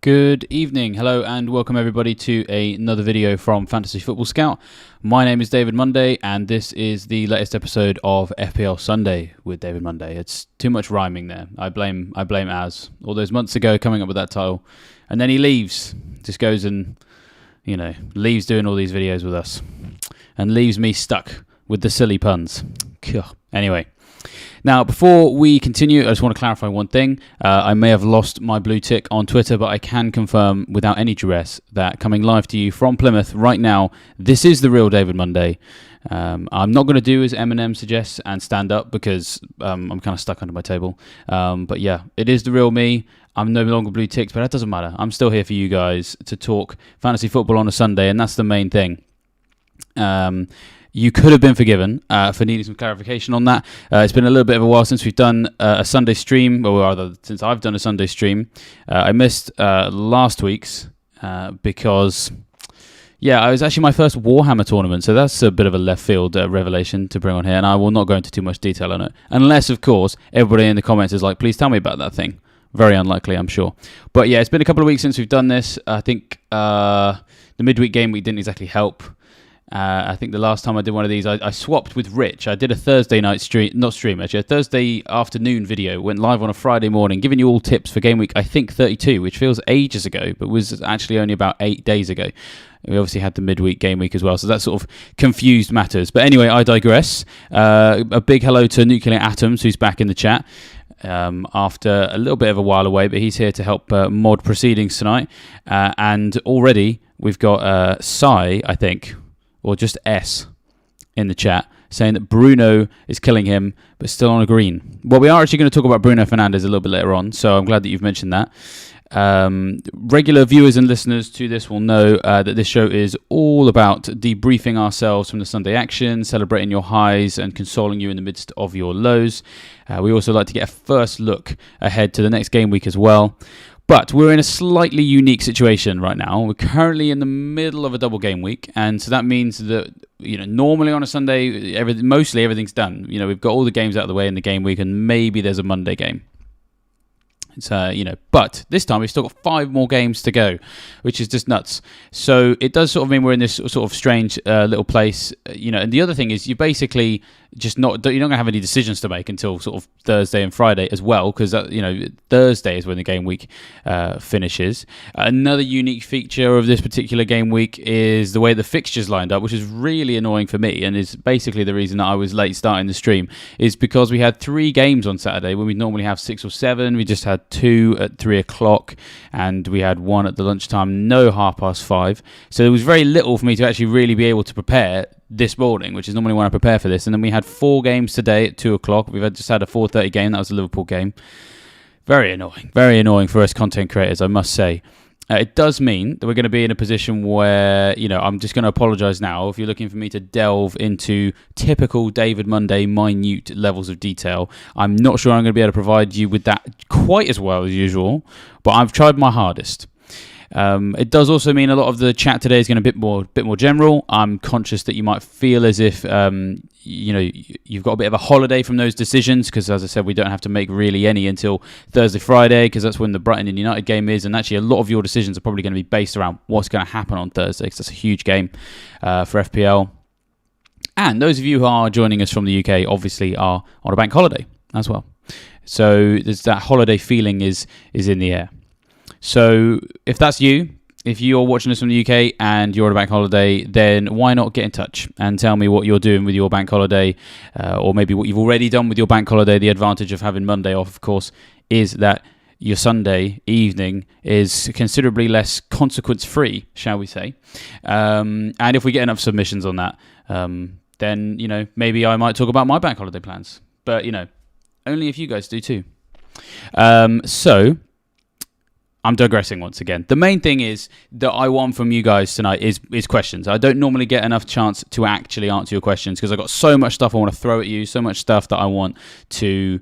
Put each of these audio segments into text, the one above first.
Good evening, hello and welcome everybody to another video from Fantasy Football Scout. My name is David Munday and this is the latest episode of FPL Sunday with David Munday. It's too much rhyming there. I blame Az. All those months ago coming up with that title. And then he leaves. Just goes and, leaves doing all these videos with us. And leaves me stuck with the silly puns. Anyway. Now, before we continue, I just want to clarify one thing. I may have lost my blue tick on Twitter, but I can confirm without any duress that coming live to you from Plymouth right now, this is the real David Munday. I'm not going to do as Eminem suggests and stand up because I'm kind of stuck under my table. But yeah, it is the real me. I'm no longer blue ticked, but that doesn't matter. I'm still here for you guys to talk fantasy football on a Sunday, and that's the main thing. You could have been forgiven for needing some clarification on that. It's been a little bit of a while since we've done a Sunday stream, or rather, since I've done a Sunday stream. I missed last week's because, it was actually my first Warhammer tournament, so that's a bit of a left field revelation to bring on here, and I will not go into too much detail on it. Unless, of course, everybody in the comments is like, please tell me about that thing. Very unlikely, I'm sure. But yeah, it's been a couple of weeks since we've done this. I think the midweek game week didn't exactly help. I think the last time I did one of these, I swapped with Rich. I did a Thursday night a Thursday afternoon video, went live on a Friday morning, giving you all tips for game week, I think 32, which feels ages ago, but was actually only about 8 days ago. We obviously had the midweek game week as well, so that sort of confused matters. But anyway, I digress. A big hello to Nuclear Atoms, who's back in the chat. After a little bit of a while away, but he's here to help mod proceedings tonight. And already we've got Sai, I think, or just S in the chat, saying that Bruno is killing him, but still on a green. Well, we are actually going to talk about Bruno Fernandes a little bit later on, so I'm glad that you've mentioned that. Regular viewers and listeners to this will know that this show is all about debriefing ourselves from the Sunday action, celebrating your highs and consoling you in the midst of your lows. We also like to get a first look ahead to the next game week as well. But we're in a slightly unique situation right now. We're currently in the middle of a double game week, and so that means that normally on a Sunday, mostly everything's done. We've got all the games out of the way in the game week, and maybe there's a Monday game. It's, but this time we've still got 5 more games to go, which is just nuts. So it does sort of mean we're in this sort of strange little place, And the other thing is you basically you're not going to have any decisions to make until sort of Thursday and Friday as well, because Thursday is when the game week finishes. Another unique feature of this particular game week is the way the fixtures lined up, which is really annoying for me, and is basically the reason that I was late starting the stream, is because we had 3 games on Saturday when we normally have 6 or 7. We just had 2 at 3 o'clock, and we had 1 at the lunchtime, no 5:30. So there was very little for me to actually really be able to prepare this morning, which is normally when I prepare for this. And then we had 4 games today at 2 o'clock. We've just had a 4:30 game. That was the Liverpool game. Very annoying for us content creators, I must say. It does mean that we're going to be in a position where, I'm just going to apologise now if you're looking for me to delve into typical David Munday minute levels of detail. I'm not sure I'm going to be able to provide you with that quite as well as usual, but I've tried my hardest. It does also mean a lot of the chat today is going to be a bit more general. I'm conscious that you might feel as if you've got a bit of a holiday from those decisions, because as I said, we don't have to make really any until Thursday, Friday, because that's when the Brighton and United game is, and actually a lot of your decisions are probably going to be based around what's going to happen on Thursday, because that's a huge game for FPL. And those of you who are joining us from the UK obviously are on a bank holiday as well, so there's that holiday feeling is in the air. So if that's you, if you're watching this from the UK and you're on a bank holiday, then why not get in touch and tell me what you're doing with your bank holiday, or maybe what you've already done with your bank holiday. The advantage of having Monday off, of course, is that your Sunday evening is considerably less consequence-free, shall we say. And if we get enough submissions on that, then, maybe I might talk about my bank holiday plans. But, only if you guys do too. So I'm digressing once again. The main thing is that I want from you guys tonight is questions. I don't normally get enough chance to actually answer your questions because I've got so much stuff I want to throw at you, so much stuff that I want to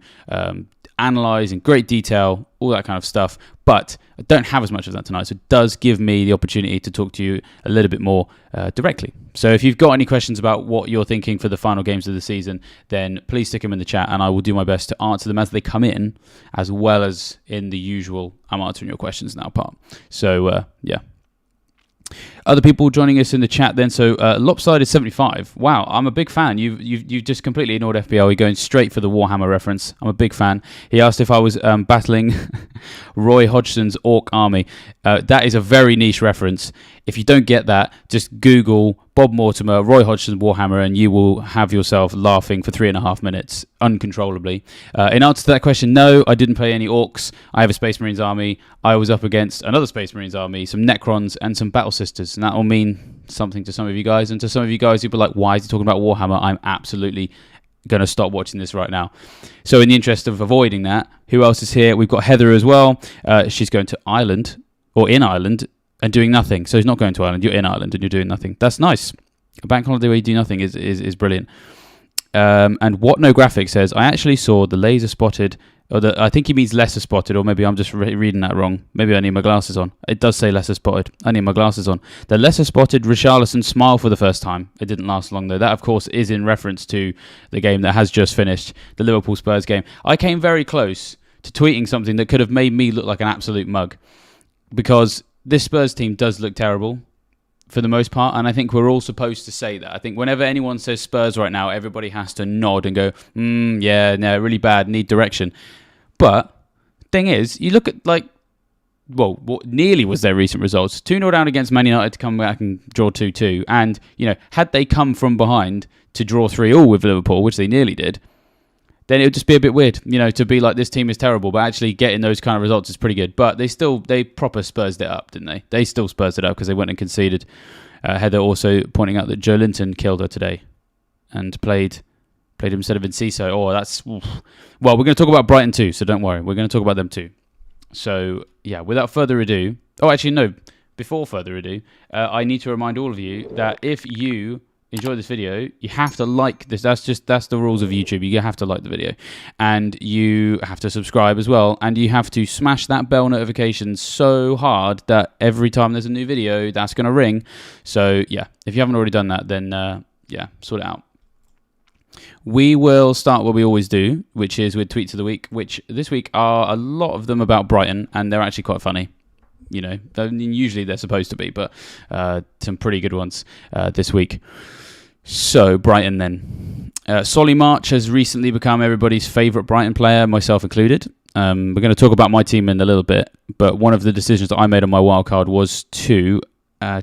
analyse in great detail, all that kind of stuff. But I don't have as much of that tonight, so it does give me the opportunity to talk to you a little bit more directly. So if you've got any questions about what you're thinking for the final games of the season, then please stick them in the chat, and I will do my best to answer them as they come in, as well as in the usual I'm answering your questions now part. So, yeah. Other people joining us in the chat then. So Lopsided 75. Wow, I'm a big fan. You've just completely ignored FPL. You're going straight for the Warhammer reference. I'm a big fan. He asked if I was battling Roy Hodgson's Orc army. That is a very niche reference. If you don't get that, just Google Bob Mortimer, Roy Hodgson's Warhammer, and you will have yourself laughing for 3.5 minutes uncontrollably. In answer to that question, no, I didn't play any Orcs. I have a Space Marines army. I was up against another Space Marines army, some Necrons, and some Battle Sisters. And that will mean something to some of you guys. And to some of you guys who'll be like, why is he talking about Warhammer? I'm absolutely going to stop watching this right now. So in the interest of avoiding that, who else is here? We've got Heather as well. She's going to Ireland, or in Ireland, and doing nothing. So he's not going to Ireland. You're in Ireland and you're doing nothing. That's nice. A bank holiday where you do nothing is brilliant. And What No Graphic says, I actually saw the laser spotted, I think he means lesser spotted, or maybe I'm just reading that wrong. Maybe I need my glasses on. It does say lesser spotted. I need my glasses on. The lesser spotted Richarlison smile for the first time. It didn't last long though. That of course is in reference to the game that has just finished, the Liverpool Spurs game. I came very close to tweeting something that could have made me look like an absolute mug, because this Spurs team does look terrible for the most part, and I think we're all supposed to say that. I think whenever anyone says Spurs right now, everybody has to nod and go, yeah, no, really bad, need direction. But thing is, you look at what nearly was their recent results. 2-0 down against Man United to come back and draw 2-2. And, had they come from behind to draw 3-3 with Liverpool, which they nearly did, then it would just be a bit weird, to be like, this team is terrible, but actually getting those kind of results is pretty good. But they proper Spursed it up, didn't they? They still Spursed it up because they went and conceded. Heather also pointing out that Joe Linton killed her today and played him instead of Enciso. Oh, that's... Oof. Well, we're going to talk about Brighton too, so don't worry. We're going to talk about them too. So, yeah, without further ado... Oh, actually, no. Before further ado, I need to remind all of you that if you enjoy this video, you have to like this. That's the rules of YouTube. You have to like the video. And you have to subscribe as well. And you have to smash that bell notification so hard that every time there's a new video, that's going to ring. So, yeah, if you haven't already done that, then, yeah, sort it out. We will start what we always do, which is with Tweets of the Week, which this week are a lot of them about Brighton, and they're actually quite funny. Usually they're supposed to be, but some pretty good ones this week. So, Brighton then. Solly March has recently become everybody's favourite Brighton player, myself included. We're going to talk about my team in a little bit, but one of the decisions that I made on my wildcard was to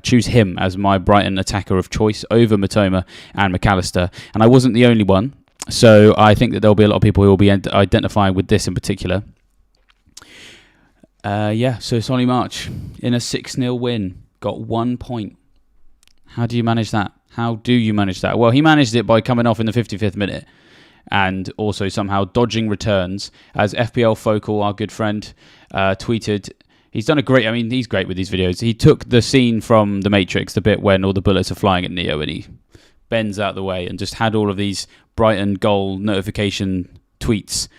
choose him as my Brighton attacker of choice over Matoma and McAllister. And I wasn't the only one, so I think that there'll be a lot of people who will be identifying with this in particular. So Solly March in a 6-0 win, got 1 point. How do you manage that? Well, he managed it by coming off in the 55th minute and also somehow dodging returns. As FPL Focal, our good friend, tweeted, he's great with these videos. He took the scene from The Matrix, the bit when all the bullets are flying at Neo, and he bends out of the way and just had all of these Brighton goal notification tweets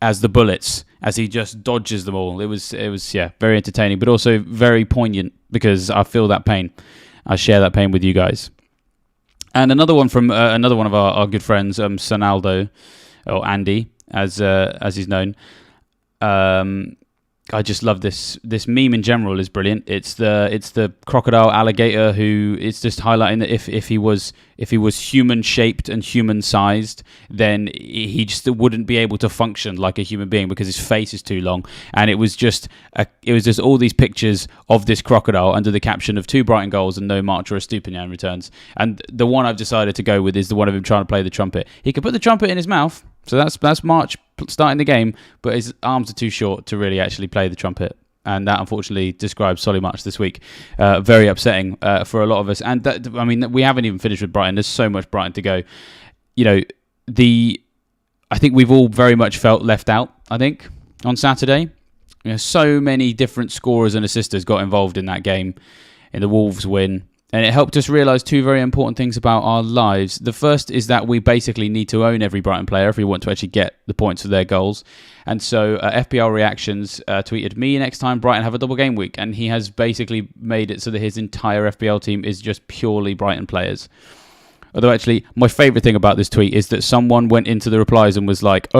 as the bullets, as he just dodges them all. It was very entertaining, but also very poignant because I feel that pain. I share that pain with you guys. And another one from another one of our good friends, Sonaldo, or Andy, as he's known. I just love this meme in general is brilliant. It's the crocodile alligator who it's just highlighting that if he was human shaped and human sized, then he just wouldn't be able to function like a human being because his face is too long. And it was just all these pictures of this crocodile under the caption of 2 Brighton goals and no March or Estupinian returns. And the one I've decided to go with is the one of him trying to play the trumpet. He could put the trumpet in his mouth. So that's March starting the game, but his arms are too short to really actually play the trumpet. And that, unfortunately, describes Solly March this week. Very upsetting for a lot of us. And we haven't even finished with Brighton. There's so much Brighton to go. I think we've all very much felt left out, I think, on Saturday. So many different scorers and assisters got involved in that game, in the Wolves win. And it helped us realise two very important things about our lives. The first is that we basically need to own every Brighton player if we want to actually get the points for their goals. And so FPL Reactions tweeted me next time Brighton have a double game week. And he has basically made it so that his entire FPL team is just purely Brighton players. Although actually, my favourite thing about this tweet is that someone went into the replies and was like,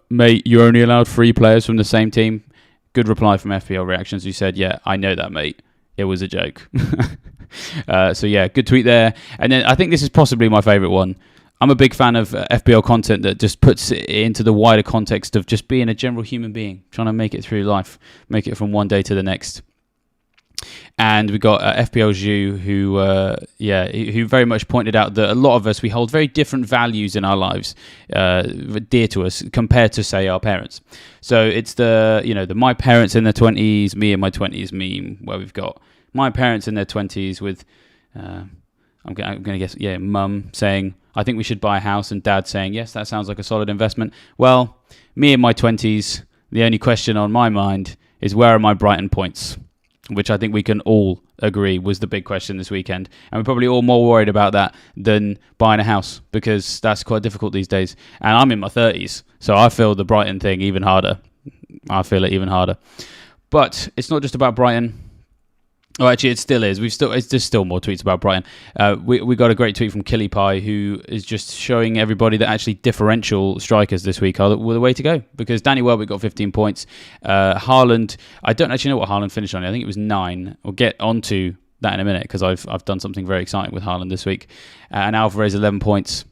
mate, you're only allowed 3 players from the same team. Good reply from FPL Reactions who said, yeah, I know that, mate. It was a joke. So yeah, good tweet there. And then I think this is possibly my favourite one. I'm a big fan of FPL content that just puts it into the wider context of just being a general human being, trying to make it through life, make it from one day to the next. And we got FPL Zhu, who very much pointed out that a lot of us, we hold very different values in our lives, dear to us, compared to, say, our parents. So it's the my parents in their 20s, me in my 20s meme, where we've got my parents in their 20s with, I'm going to guess, mum saying, I think we should buy a house, and dad saying, yes, that sounds like a solid investment. Well, me in my 20s, the only question on my mind is, where are my Brighton points? Which I think we can all agree was the big question this weekend. And we're probably all more worried about that than buying a house, because that's quite difficult these days. And I'm in my 30s, so I feel the Brighton thing even harder. I feel it even harder. But it's not just about Brighton. Oh, actually, it still is. There's still more tweets about Brighton. We got a great tweet from Killy Pie, who is just showing everybody that actually differential strikers this week are the way to go. Because Danny Welbeck got 15 points. Haaland, I don't actually know what Haaland finished on. I think it was 9. We'll get onto that in a minute, because I've done something very exciting with Haaland this week. And Alvarez, 11 points.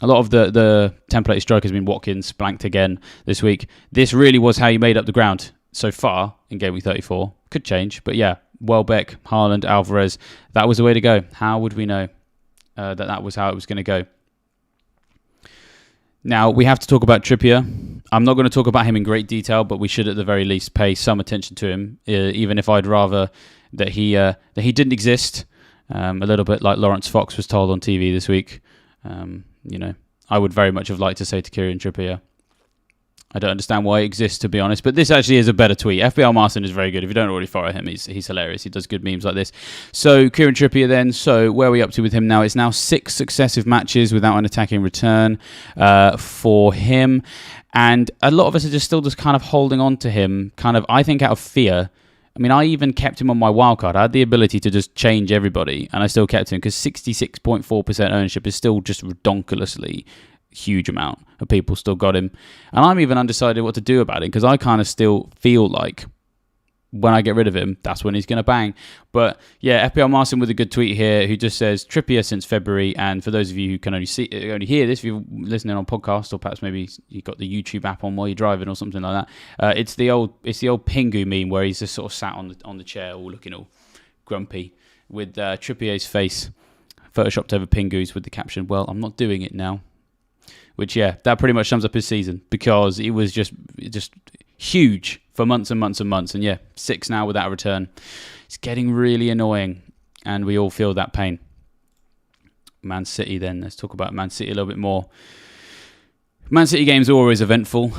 A lot of the template strikers have been Watkins, blanked again this week. This really was how you made up the ground so far in Game Week 34. Could change, but yeah. Welbeck, Haaland, Alvarez, that was the way to go. How would we know that was how it was going to go? Now, we have to talk about Trippier. I'm not going to talk about him in great detail, but we should at the very least pay some attention to him, even if I'd rather that he didn't exist, a little bit like Lawrence Fox was told on TV this week. I would very much have liked to say to Kieran Trippier, I don't understand why he exists, to be honest, but this actually is a better tweet. FBL Martin is very good. If you don't already follow him, he's hilarious. He does good memes like this. So Kieran Trippier then, so where are we up to with him now? It's now 6 successive matches without an attacking return for him. And a lot of us are still kind of holding on to him, kind of, I think, out of fear. I mean, I even kept him on my wildcard. I had the ability to just change everybody, and I still kept him, because 66.4% ownership is still just redonkulously huge amount of people still got him. And I'm even undecided what to do about it, because I kind of still feel like when I get rid of him, that's when he's going to bang. But yeah, FPL Martin with a good tweet here, who just says Trippier since February. And for those of you who can only hear this, if you're listening on podcast, or perhaps maybe you got the YouTube app on while you're driving or something like that, it's the old Pingu meme where he's just sort of sat on the chair, all looking all grumpy, with Trippier's face photoshopped over Pingu's with the caption, "Well, I'm not doing it now." Which, yeah, that pretty much sums up his season, because it was just huge for months and months and months. And yeah, 6 now without a return. It's getting really annoying, and we all feel that pain. Man City then. Let's talk about Man City a little bit more. Man City games are always eventful,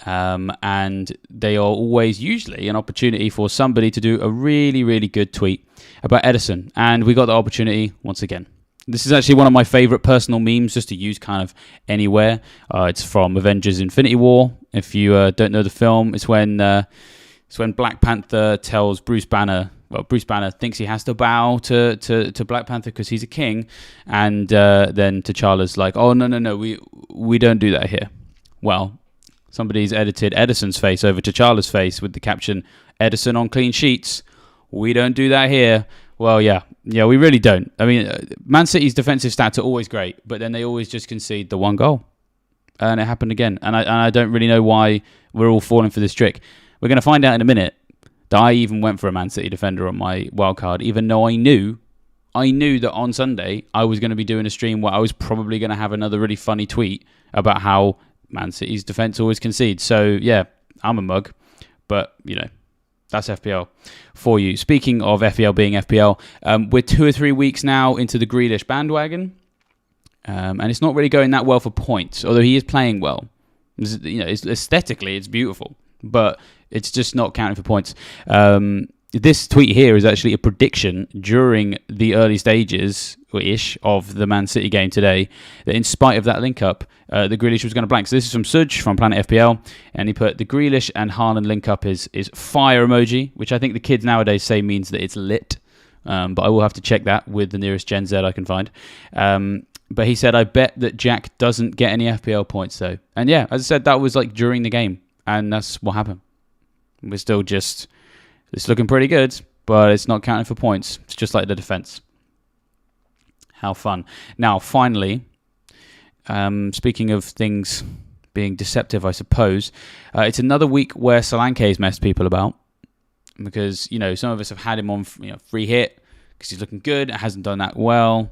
and they are always usually an opportunity for somebody to do a really, really good tweet about Ederson. And we got the opportunity once again. This is actually one of my favourite personal memes just to use kind of anywhere. It's from Avengers Infinity War. If you don't know the film, it's when Black Panther tells Bruce Banner, Bruce Banner thinks he has to bow to Black Panther because he's a king. And then T'Challa's like, oh, no, we don't do that here. Well, somebody's edited Ederson's face over T'Challa's face with the caption, Ederson on clean sheets. We don't do that here. Well, yeah, we really don't. I mean, Man City's defensive stats are always great, but then they always just concede the one goal. And it happened again. And I don't really know why we're all falling for this trick. We're going to find out in a minute that I even went for a Man City defender on my wildcard, even though I knew that on Sunday I was going to be doing a stream where I was probably going to have another really funny tweet about how Man City's defence always concedes. So, yeah, I'm a mug. But, that's FPL for you. Speaking of FPL being FPL, we're 2 or 3 weeks now into the Grealish bandwagon, and it's not really going that well for points, although he is playing well. Aesthetically, it's beautiful, but it's just not counting for points. this tweet here is actually a prediction during the early stages-ish of the Man City game today, that in spite of that link-up, the Grealish was going to blank. So this is from Suj from Planet FPL, and he put the Grealish and Haaland link-up is fire emoji, which I think the kids nowadays say means that it's lit. But I will have to check that with the nearest Gen Z I can find. But he said, I bet that Jack doesn't get any FPL points, though. And yeah, as I said, that was like during the game, and that's what happened. We're still just... It's looking pretty good, but it's not counting for points. It's just like the defence. How fun. Now, finally, speaking of things being deceptive, I suppose, it's another week where Solanke's messed people about. Because, some of us have had him on free hit because he's looking good. It hasn't done that well.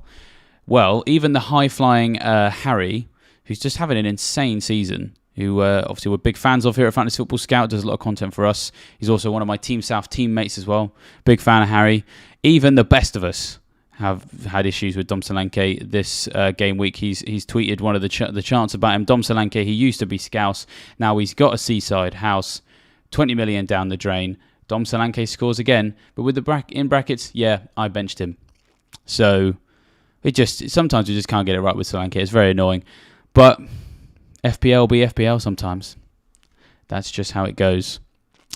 Well, even the high-flying Harry, who's just having an insane season, who obviously we're big fans of here at Fantasy Football Scout, does a lot of content for us. He's also one of my Team South teammates as well. Big fan of Harry. Even the best of us have had issues with Dom Solanke this game week. He's tweeted one of the chants about him. Dom Solanke, he used to be Scouse. Now he's got a seaside house, 20 million down the drain. Dom Solanke scores again, but with the in brackets, yeah, I benched him. So sometimes we just can't get it right with Solanke. It's very annoying. But FPL be FPL sometimes. That's just how it goes.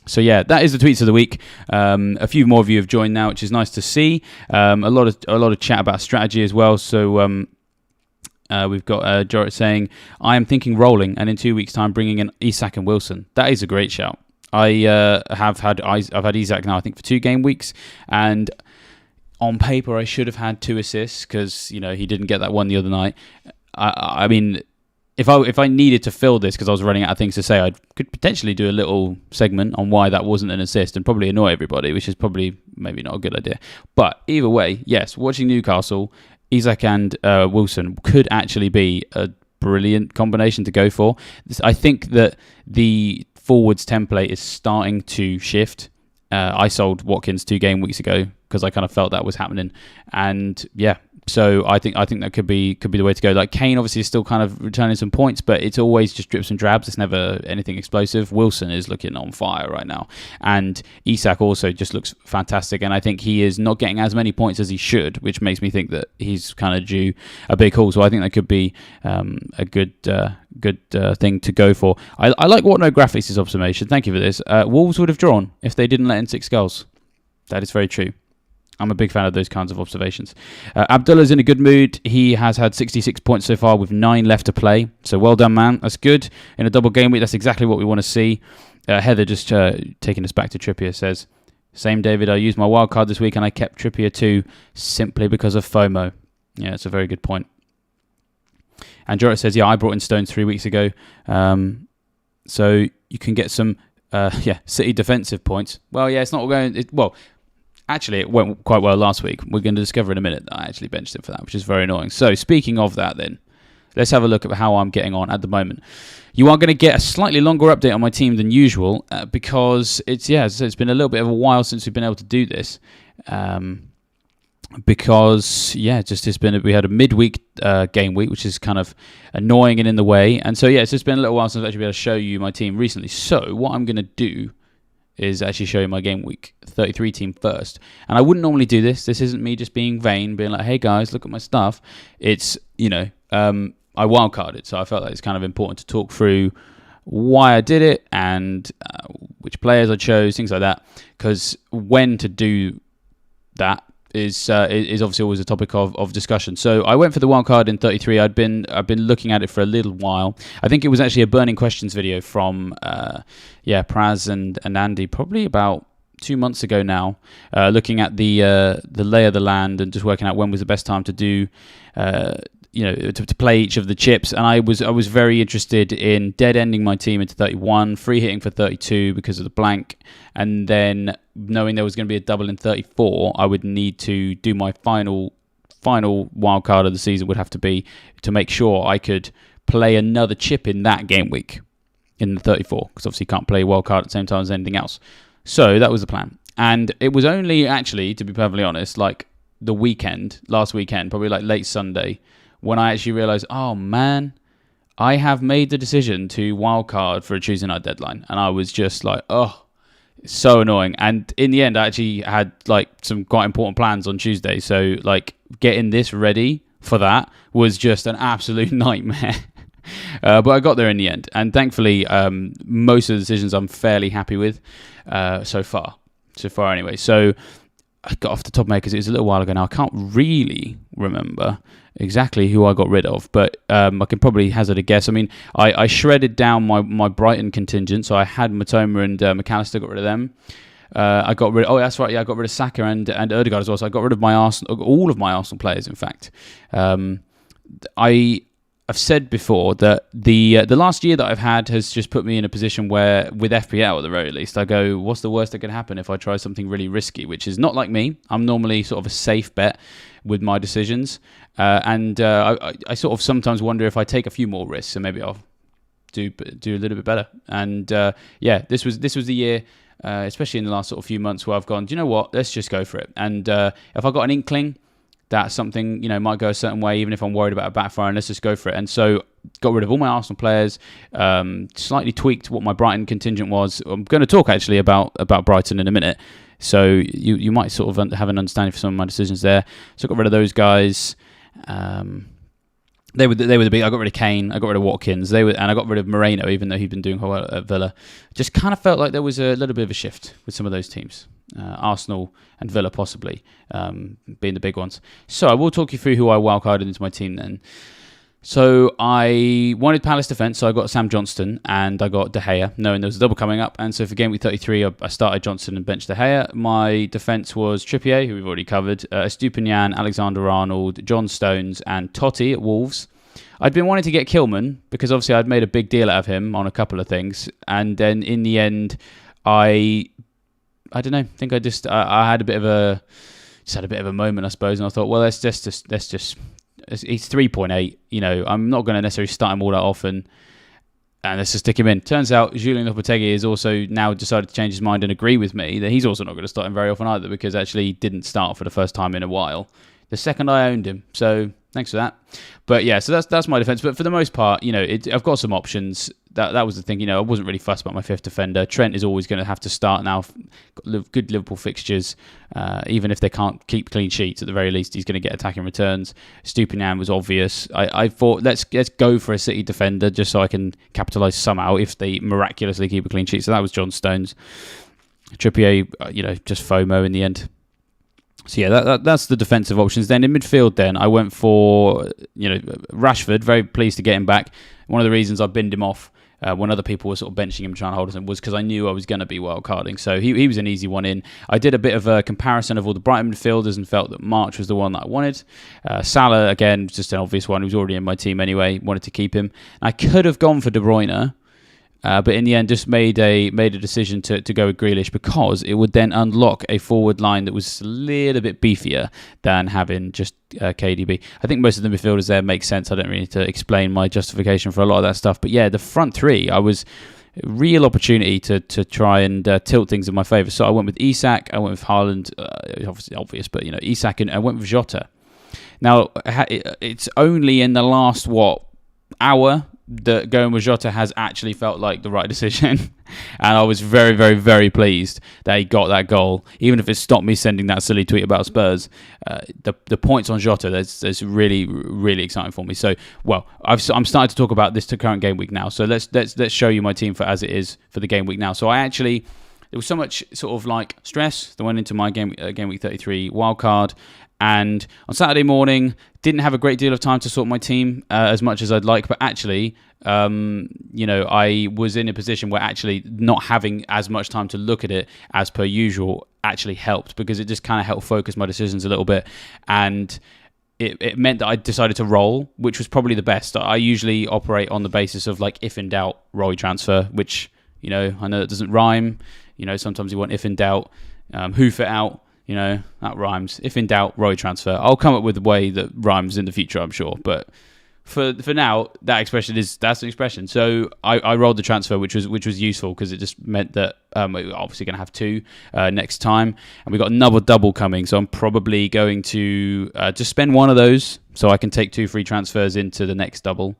So yeah, that is the tweets of the week. A few more of you have joined now, which is nice to see. A lot of chat about strategy as well. So we've got Jorrit saying, I am thinking rolling and in 2 weeks' time bringing in Isak and Wilson. That is a great shout. I've had Isak now, I think, for 2 game weeks, and on paper I should have had 2 assists because he didn't get that one the other night. I mean, if I needed to fill this because I was running out of things to say, I could potentially do a little segment on why that wasn't an assist and probably annoy everybody, which is probably maybe not a good idea. But either way, yes, watching Newcastle, Isak and Wilson could actually be a brilliant combination to go for. I think that the forwards template is starting to shift. I sold Watkins 2 game weeks ago because I kind of felt that was happening, and yeah, so I think that could be the way to go. Like Kane obviously is still kind of returning some points, but it's always just drips and drabs. It's never anything explosive. Wilson is looking on fire right now, and Isak also just looks fantastic. And I think he is not getting as many points as he should, which makes me think that he's kind of due a big haul. So I think that could be a good thing to go for. I like What No Graphics' observation. Thank you for this. Wolves would have drawn if they didn't let in 6 goals. That is very true. I'm a big fan of those kinds of observations. Abdullah's in a good mood. He has had 66 points so far with 9 left to play. So well done, man. That's good. In a double game week, that's exactly what we want to see. Heather, just taking us back to Trippier, says, same David, I used my wildcard this week and I kept Trippier too simply because of FOMO. Yeah, it's a very good point. And Jorrit says, yeah, I brought in Stones 3 weeks ago. So you can get some City defensive points. Well, yeah, it's not going... Actually, it went quite well last week. We're going to discover in a minute that I actually benched him for that, which is very annoying. So, speaking of that then, let's have a look at how I'm getting on at the moment. You are going to get a slightly longer update on my team than usual because it's been a little bit of a while since we've been able to do this. We had a midweek game week, which is kind of annoying and in the way. And so, yeah, it's just been a little while since I've actually been able to show you my team recently. So, what I'm going to do is actually show you my game week 33 team first. And I wouldn't normally do this. This isn't me just being vain, being like, hey guys, look at my stuff. It's, I wildcarded. So I felt like it's kind of important to talk through why I did it and which players I chose, things like that. Because when to do that is obviously always a topic of discussion. So I went for the wildcard in 33. I've been looking at it for a little while. I think it was actually a burning questions video from Praz and Andy probably about 2 months ago now, looking at the lay of the land and just working out when was the best time to do to play each of the chips. And I was very interested in dead ending my team into 31, free hitting for 32 because of the blank, and then knowing there was going to be a double in 34, I would need to do my final wild card of the season would have to be to make sure I could play another chip in that game week in the 34, because obviously you can't play wild card at the same time as anything else. So that was the plan. And it was only actually, to be perfectly honest, like last weekend, probably like late Sunday, when I actually realised, oh man, I have made the decision to wildcard for a Tuesday night deadline. And I was just like, oh, So annoying. And in the end, I actually had like some quite important plans on Tuesday. So like getting this ready for that was just an absolute nightmare. But I got there in the end. And thankfully, most of the decisions I'm fairly happy with so far. So far anyway. So I got off the top of my head because it was a little while ago now. I can't really remember exactly who I got rid of, but I can probably hazard a guess. I mean, I shredded down my Brighton contingent, so I had Matoma and McAllister, got rid of them. I got rid. Oh, that's right. Yeah, I got rid of Saka and Ødegaard as well. So I got rid of my all of my Arsenal players. In fact, I've said before that the last year that I've had has just put me in a position where, with FPL at the very least, I go, what's the worst that could happen if I try something really risky, which is not like me. I'm normally sort of a safe bet with my decisions. I sort of sometimes wonder if I take a few more risks, and maybe I'll do a little bit better. And this was the year, especially in the last sort of few months, where I've gone, do you know what? Let's just go for it. And if I got an inkling that something might go a certain way, even if I'm worried about a backfire, and let's just go for it. And so got rid of all my Arsenal players, slightly tweaked what my Brighton contingent was. I'm going to talk actually about Brighton in a minute, so you might sort of have an understanding for some of my decisions there. So I got rid of those guys. They were the big. I got rid of Kane. I got rid of Watkins. And I got rid of Moreno, even though he'd been doing well at Villa. Just kind of felt like there was a little bit of a shift with some of those teams. Arsenal and Villa possibly being the big ones. So I will talk you through who I wildcarded into my team then. So I wanted Palace defence, so I got Sam Johnston and I got De Gea, knowing there was a double coming up. And so for game week 33, I started Johnston and benched De Gea. My defence was Trippier, who we've already covered, Estupiñán, Alexander-Arnold, John Stones and Totti at Wolves. I'd been wanting to get Kilman because obviously I'd made a big deal out of him on a couple of things. And then in the end, I don't know. I think I had a bit of a moment, I suppose, and I thought, well, let's just he's 3.8. I'm not going to necessarily start him all that often, and let's just stick him in. Turns out Julian Lopetegui has also now decided to change his mind and agree with me that he's also not going to start him very often either, because actually he didn't start for the first time in a while. The second I owned him, so thanks for that. But yeah, so that's my defence. But for the most part, I've got some options. That was the thing. I wasn't really fussed about my fifth defender. Trent is always going to have to start now. Got good Liverpool fixtures, even if they can't keep clean sheets. At the very least, he's going to get attacking returns. Estupiñán was obvious. I thought let's go for a City defender just so I can capitalise somehow if they miraculously keep a clean sheet. So that was John Stones. Trippier, just FOMO in the end. So yeah, that's the defensive options. Then in midfield, I went for Rashford. Very pleased to get him back. One of the reasons I binned him off when other people were sort of benching him, trying to hold him, was because I knew I was going to be wildcarding. So he was an easy one in. I did a bit of a comparison of all the Brighton midfielders and felt that March was the one that I wanted. Salah, again, just an obvious one. He was already in my team anyway. Wanted to keep him. I could have gone for De Bruyne. But in the end, just made a decision to go with Grealish, because it would then unlock a forward line that was a little bit beefier than having just KDB. I think most of the midfielders there make sense. I don't really need to explain my justification for a lot of that stuff. But yeah, the front three, I was real opportunity to try and tilt things in my favour. So I went with Isak, I went with Haaland, obviously obvious, but Isak, and I went with Jota. Now, it's only in the last, hour that going with Jota has actually felt like the right decision. And I was very, very, very pleased that he got that goal, even if it stopped me sending that silly tweet about Spurs. The points on Jota, that's really, really exciting for me. So, I'm starting to talk about this to current game week now. So let's show you my team for as it is for the game week now. So there was so much sort of like stress that went into my game week 33 wildcard. And on Saturday morning, didn't have a great deal of time to sort my team as much as I'd like. But actually, I was in a position where actually not having as much time to look at it as per usual actually helped, because it just kind of helped focus my decisions a little bit. And it meant that I decided to roll, which was probably the best. I usually operate on the basis of like, if in doubt, roll transfer, which, I know it doesn't rhyme. Sometimes you want if in doubt, hoof it out. That rhymes. If in doubt, Roy transfer. I'll come up with a way that rhymes in the future, I'm sure. But for now, that's an expression. So I rolled the transfer, which was useful, because it just meant that we're obviously going to have two next time, and we got another double coming. So I'm probably going to just spend one of those, so I can take 2 free transfers into the next double.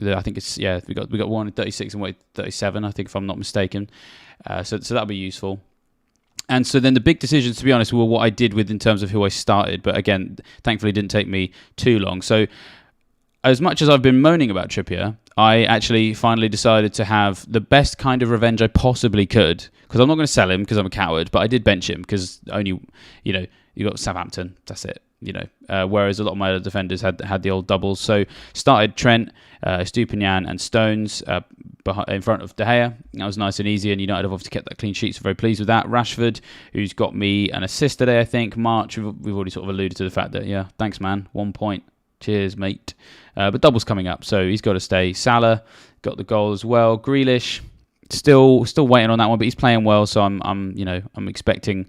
I think it's we got one in 36 and one in 37. I think if I'm not mistaken. So that'll be useful. And so then the big decisions, to be honest, were what I did with in terms of who I started. But again, thankfully, it didn't take me too long. So as much as I've been moaning about Trippier, I actually finally decided to have the best kind of revenge I possibly could. Because I'm not going to sell him because I'm a coward, but I did bench him because only, you got Southampton. That's it. Whereas a lot of my other defenders had the old doubles. So started Trent, Stupinian and Stones in front of De Gea. That was nice and easy, and United have obviously kept that clean sheet, so very pleased with that. Rashford, who's got me an assist today, I think. March, we've already sort of alluded to the fact that, thanks, man. 1 point. Cheers, mate. But double's coming up, so he's got to stay. Salah got the goal as well. Grealish, still waiting on that one, but he's playing well, so I'm expecting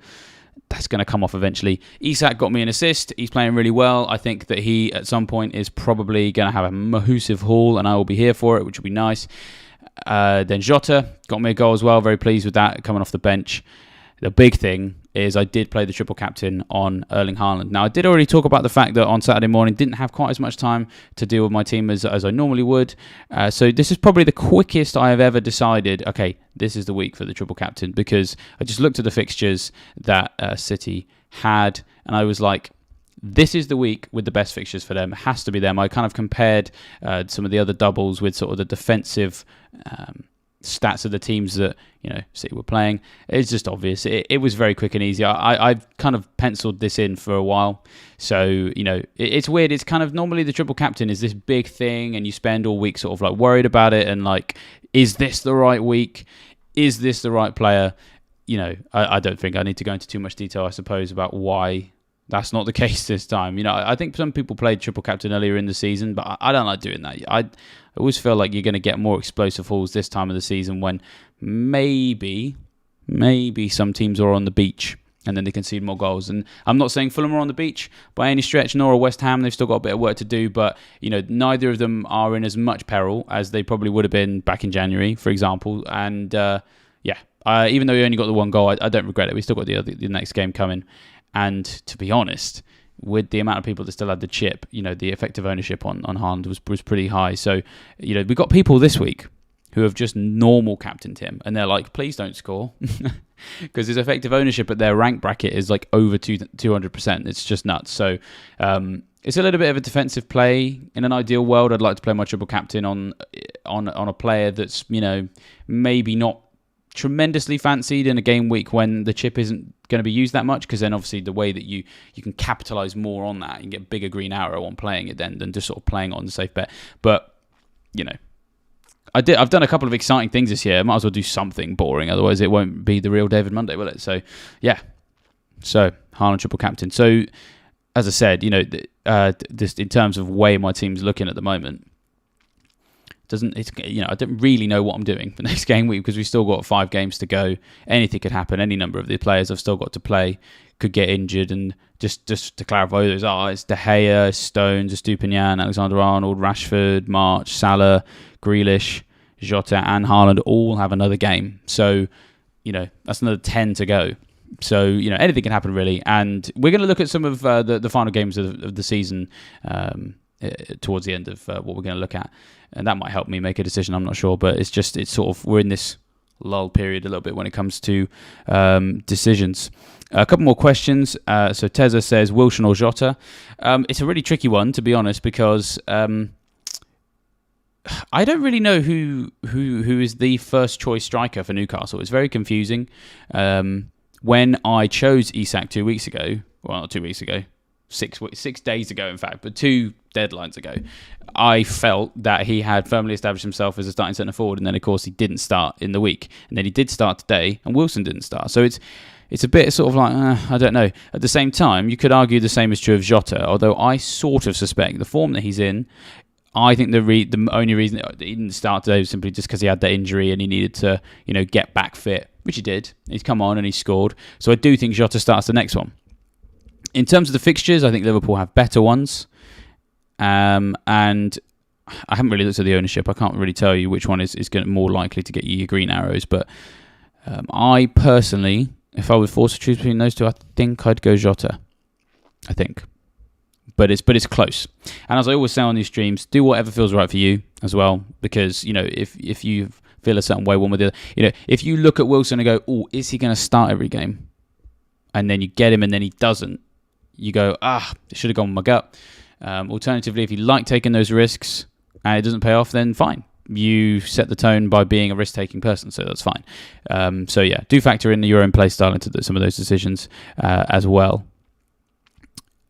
that's going to come off eventually. Isak got me an assist. He's playing really well. I think that he, at some point, is probably going to have a massive haul, and I will be here for it, which will be nice. Then Jota got me a goal as well. Very pleased with that, coming off the bench. The big thing is I did play the triple captain on Erling Haaland. Now, I did already talk about the fact that on Saturday morning, didn't have quite as much time to deal with my team as I normally would. So this is probably the quickest I have ever decided, okay, this is the week for the triple captain, because I just looked at the fixtures that City had, and I was like, this is the week with the best fixtures for them. It has to be them. I kind of compared some of the other doubles with sort of the defensive stats of the teams that City were playing. It's just obvious. It was very quick and easy. I've kind of penciled this in for a while, so it's weird. It's kind of normally the triple captain is this big thing, and you spend all week sort of like worried about it and like, is this the right week? Is this the right player? I don't think I need to go into too much detail, I suppose, about why that's not the case this time. I think some people played triple captain earlier in the season, but I don't like doing that. I always feel like you're going to get more explosive hauls this time of the season when maybe some teams are on the beach and then they concede more goals. And I'm not saying Fulham are on the beach by any stretch, nor are West Ham. They've still got a bit of work to do, but neither of them are in as much peril as they probably would have been back in January, for example. And even though we only got the one goal, I don't regret it. We still got the next game coming. And to be honest, with the amount of people that still had the chip, the effective ownership on Haaland was pretty high. So, we got people this week who have just normal captained him, and they're like, please don't score. Because his effective ownership at their rank bracket is like over 200%. It's just nuts. So, it's a little bit of a defensive play. In an ideal world, I'd like to play my triple captain on a player that's, maybe not tremendously fancied in a game week when the chip isn't going to be used that much, because then obviously the way that you can capitalize more on that, you can get bigger green arrow on playing it then than just sort of playing it on the safe bet. But I've done a couple of exciting things this year. I might as well do something boring, otherwise it won't be the real David Munday, will it? So Haaland triple captain. So as I said, just in terms of way my team's looking at the moment, I don't really know what I'm doing for next game week, because we've still got 5 games to go. Anything could happen. Any number of the players I've still got to play could get injured. And just to clarify who those are, it's De Gea, Stones, Stupinian, Alexander-Arnold, Rashford, March, Salah, Grealish, Jota and Haaland all have another game. So, that's another 10 to go. So, anything can happen really. And we're going to look at some of the final games of the season towards the end of what we're going to look at, and that might help me make a decision. I'm not sure, but it's sort of, we're in this lull period a little bit when it comes to decisions. A couple more questions. So Teza says Wilson or Jota. It's a really tricky one, to be honest, because I don't really know who is the first choice striker for Newcastle. It's very confusing. When I chose Isak 2 weeks ago, well, not 2 weeks ago, 6 days ago, in fact, but 2 deadlines ago, I felt that he had firmly established himself as a starting centre forward, and then of course he didn't start in the week, and then he did start today, and Wilson didn't start. So it's a bit sort of like, I don't know. At the same time, you could argue the same is true of Jota, although I sort of suspect the form that he's in, I think the only reason that he didn't start today was simply just because he had that injury and he needed to, get back fit, which he did. He's come on and he scored. So I do think Jota starts the next one. In terms of the fixtures, I think Liverpool have better ones. And I haven't really looked at the ownership. I can't really tell you which one is more likely to get you your green arrows. But I personally, if I was forced to choose between those two, I think I'd go Jota. I think. But it's close. And as I always say on these streams, do whatever feels right for you. as well, because if you feel a certain way one with the other, if you look at Wilson and go, oh, is he going to start every game? And then you get him and then he doesn't, you go, it should have gone with my gut. Alternatively, if you like taking those risks and it doesn't pay off, then fine. You set the tone by being a risk-taking person, so that's fine. Do factor in your own play style into some of those decisions as well.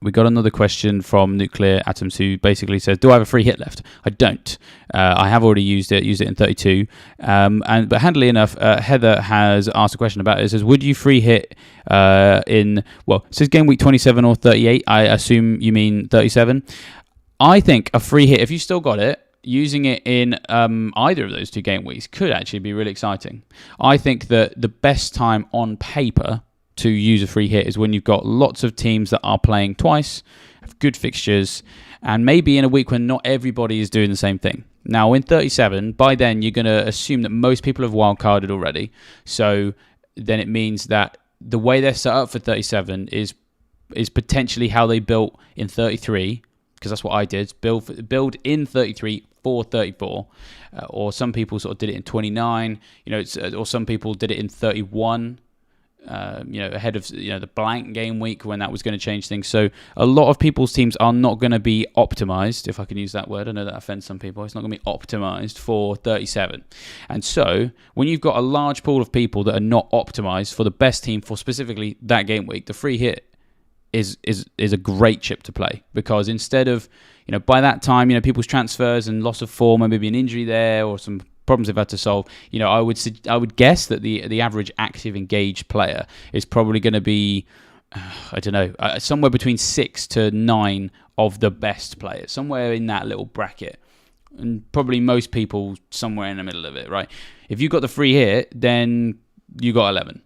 We got another question from Nuclear Atoms, who basically says, do I have a free hit left? I don't. I have already used it in 32. But handily enough, Heather has asked a question about it. It says, would you free hit it says game week 27 or 38. I assume you mean 37. I think a free hit, if you still got it, using it in either of those 2 game weeks could actually be really exciting. I think that the best time on paper to use a free hit is when you've got lots of teams that are playing twice, have good fixtures, and maybe in a week when not everybody is doing the same thing. Now, in 37, by then you're going to assume that most people have wildcarded already, so then it means that the way they're set up for 37 is potentially how they built in 33, because that's what I did, build in 33 for 34, or some people sort of did it in 29, or some people did it in 31, ahead of the blank game week when that was going to change things. So a lot of people's teams are not going to be optimized, if I can use that word. I know that offends some people. It's not going to be optimized for 37. And so when you've got a large pool of people that are not optimized for the best team for specifically that game week, the free hit is a great chip to play, because instead of by that time people's transfers and loss of form and maybe an injury there or some problems they've had to solve, I would guess that the average active engaged player is probably going to be somewhere between 6 to 9 of the best players, somewhere in that little bracket, and probably most people somewhere in the middle of it, right? If you got the free hit, then you got 11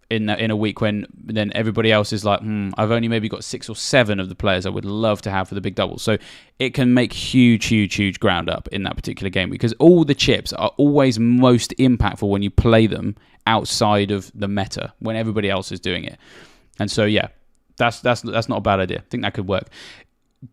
in a week when then everybody else is like, I've only maybe got 6 or 7 of the players I would love to have for the big double. So it can make huge ground up in that particular game, because all the chips are always most impactful when you play them outside of the meta, when everybody else is doing it. And so that's not a bad idea. I think that could work.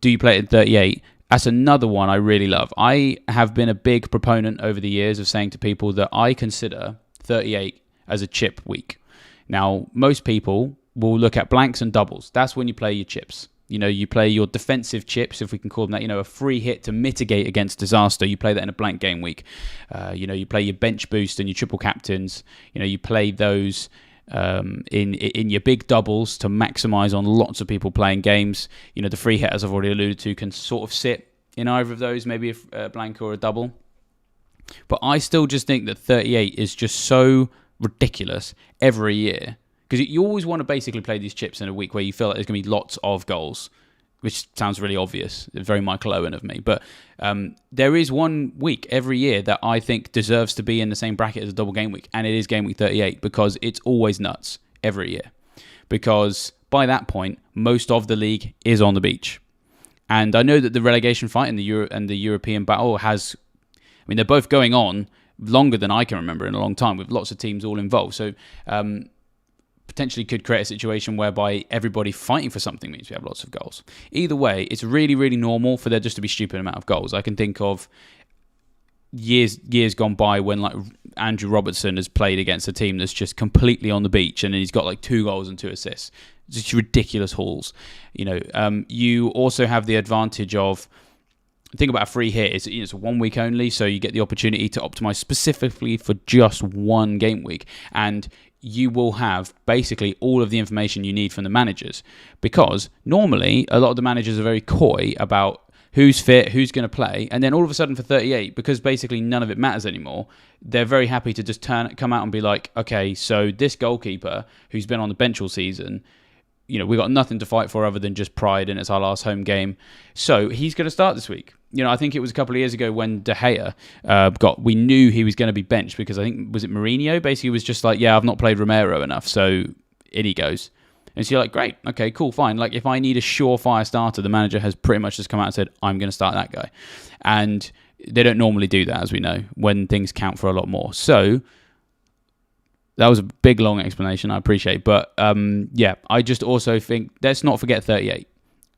Do you play it at 38? That's another one I really love. I have been a big proponent over the years of saying to people that I consider 38 as a chip week. Now, most people will look at blanks and doubles. That's when you play your chips. You play your defensive chips, if we can call them that, a free hit to mitigate against disaster. You play that in a blank game week. You play your bench boost and your triple captains. You play those in your big doubles to maximize on lots of people playing games. The free hit, as I've already alluded to, can sort of sit in either of those, maybe a blank or a double. But I still just think that 38 is just so ridiculous every year, because you always want to basically play these chips in a week where you feel like there's going to be lots of goals, which sounds really obvious. It's very Michael Owen of me. But there is one week every year that I think deserves to be in the same bracket as a double game week, and it is game week 38, because it's always nuts every year. Because by that point, most of the league is on the beach. And I know that the relegation fight and the European battle they're both going on longer than I can remember in a long time, with lots of teams all involved. So potentially could create a situation whereby everybody fighting for something means we have lots of goals. Either way, it's really, really normal for there just to be stupid amount of goals. I can think of years gone by when like Andrew Robertson has played against a team that's just completely on the beach, and he's got like 2 goals and 2 assists. Just ridiculous hauls. You also have the advantage of, think about a free hit. It's 1 week only, so you get the opportunity to optimize specifically for just one game week, and you will have basically all of the information you need from the managers, because normally a lot of the managers are very coy about who's fit, who's going to play, and then all of a sudden for 38, because basically none of it matters anymore, they're very happy to just come out and be like, okay, so this goalkeeper who's been on the bench all season, we've got nothing to fight for other than just pride, and it's our last home game. So he's going to start this week. I think it was a couple of years ago when De Gea we knew he was going to be benched, because I think, was it Mourinho? Basically was just like, I've not played Romero enough, so in he goes. And so you're like, great, okay, cool, fine. Like, if I need a surefire starter, the manager has pretty much just come out and said, I'm going to start that guy. And they don't normally do that, as we know, when things count for a lot more. So that was a big, long explanation, I appreciate. But, I just also think, let's not forget 38.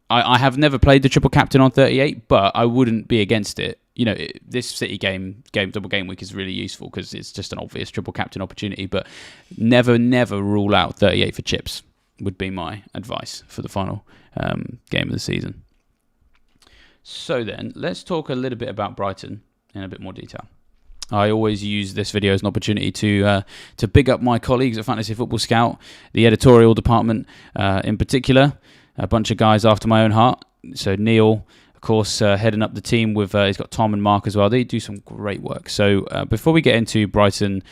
I have never played the triple captain on 38, but I wouldn't be against it. this City game double game week is really useful because it's just an obvious triple captain opportunity. But never rule out 38 for chips would be my advice for the final game of the season. So then, let's talk a little bit about Brighton in a bit more detail. I always use this video as an opportunity to big up my colleagues at Fantasy Football Scout, the editorial department in particular, a bunch of guys after my own heart. So Neil, of course, heading up the team with he's got Tom and Mark as well. They do some great work. So before we get into Brighton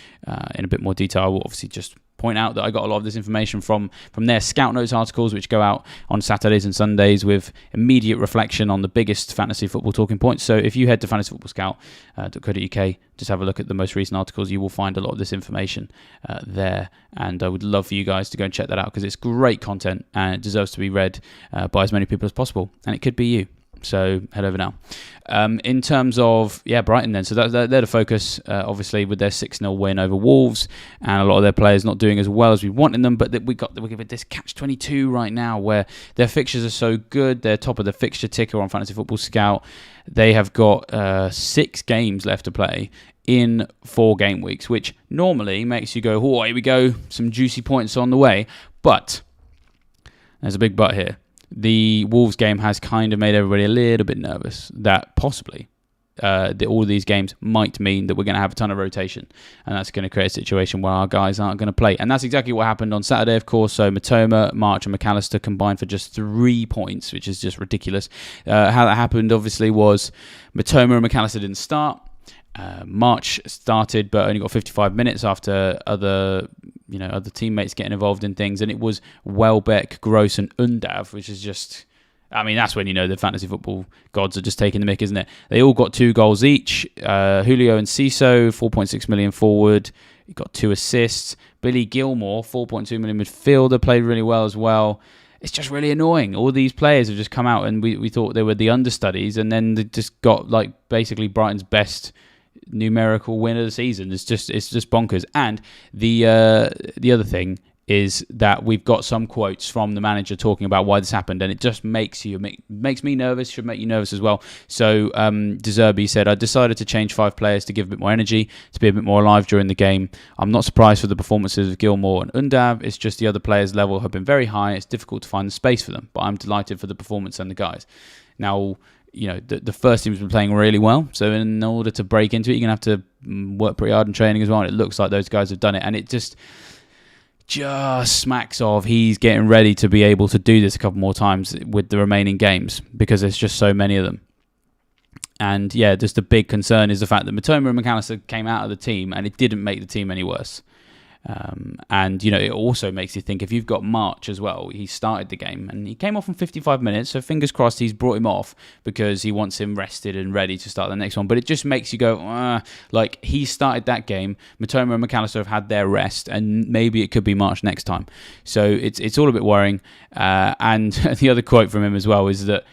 in a bit more detail, I will obviously just point out that I got a lot of this information from their Scout Notes articles, which go out on Saturdays and Sundays with immediate reflection on the biggest fantasy football talking points. So if you head to fantasyfootballscout.co.uk, just have a look at the most recent articles, you will find a lot of this information there. And I would love for you guys to go and check that out because it's great content and it deserves to be read by as many people as possible. And it could be you. So head over now. In terms of Brighton then, so they're the focus, obviously with their 6-0 win over Wolves, and a lot of their players not doing as well as we wanted them. But we got this catch-22 right now, where their fixtures are so good. They're top of the fixture ticker on Fantasy Football Scout. They have got 6 games left to play in 4 game weeks, which normally makes you go, "Oh, here we go, some juicy points on the way." But there's a big but here. The Wolves game has kind of made everybody a little bit nervous that possibly all of these games might mean that we're going to have a ton of rotation, and that's going to create a situation where our guys aren't going to play. And that's exactly what happened on Saturday, of course. So Matoma, March and McAllister combined for just 3 points, which is just ridiculous. How that happened, obviously, was Matoma and McAllister didn't start. March started but only got 55 minutes after other teammates getting involved in things, and it was Welbeck, Gross and Undav, which is just, that's when the fantasy football gods are just taking the mick, isn't it? They all got 2 goals each. Julio and Ciso, 4.6 million forward, he got 2 assists. Billy Gilmore, 4.2 million midfielder, played really well as well. It's just really annoying. All these players have just come out, and we thought they were the understudies, and then they just got basically Brighton's best numerical win of the season. It's just bonkers. And the other thing is that we've got some quotes from the manager talking about why this happened, and it just makes me nervous. Should make you nervous as well. So De Zerbi said, "I decided to change 5 players to give a bit more energy, to be a bit more alive during the game. I'm not surprised for the performances of Gilmore and Undav. It's just the other players' level have been very high. It's difficult to find the space for them, but I'm delighted for the performance and the guys." Now, the first team's been playing really well, so in order to break into it, you're going to have to work pretty hard in training as well, and it looks like those guys have done it, and it just smacks of he's getting ready to be able to do this a couple more times with the remaining games, because there's just so many of them. And just the big concern is the fact that Matoma and McAllister came out of the team, and it didn't make the team any worse. And it also makes you think, if you've got March as well, he started the game and he came off in 55 minutes, so fingers crossed he's brought him off because he wants him rested and ready to start the next one. But it just makes you go, he started that game, Matoma and McAllister have had their rest, and maybe it could be March next time. So it's all a bit worrying. And the other quote from him as well is that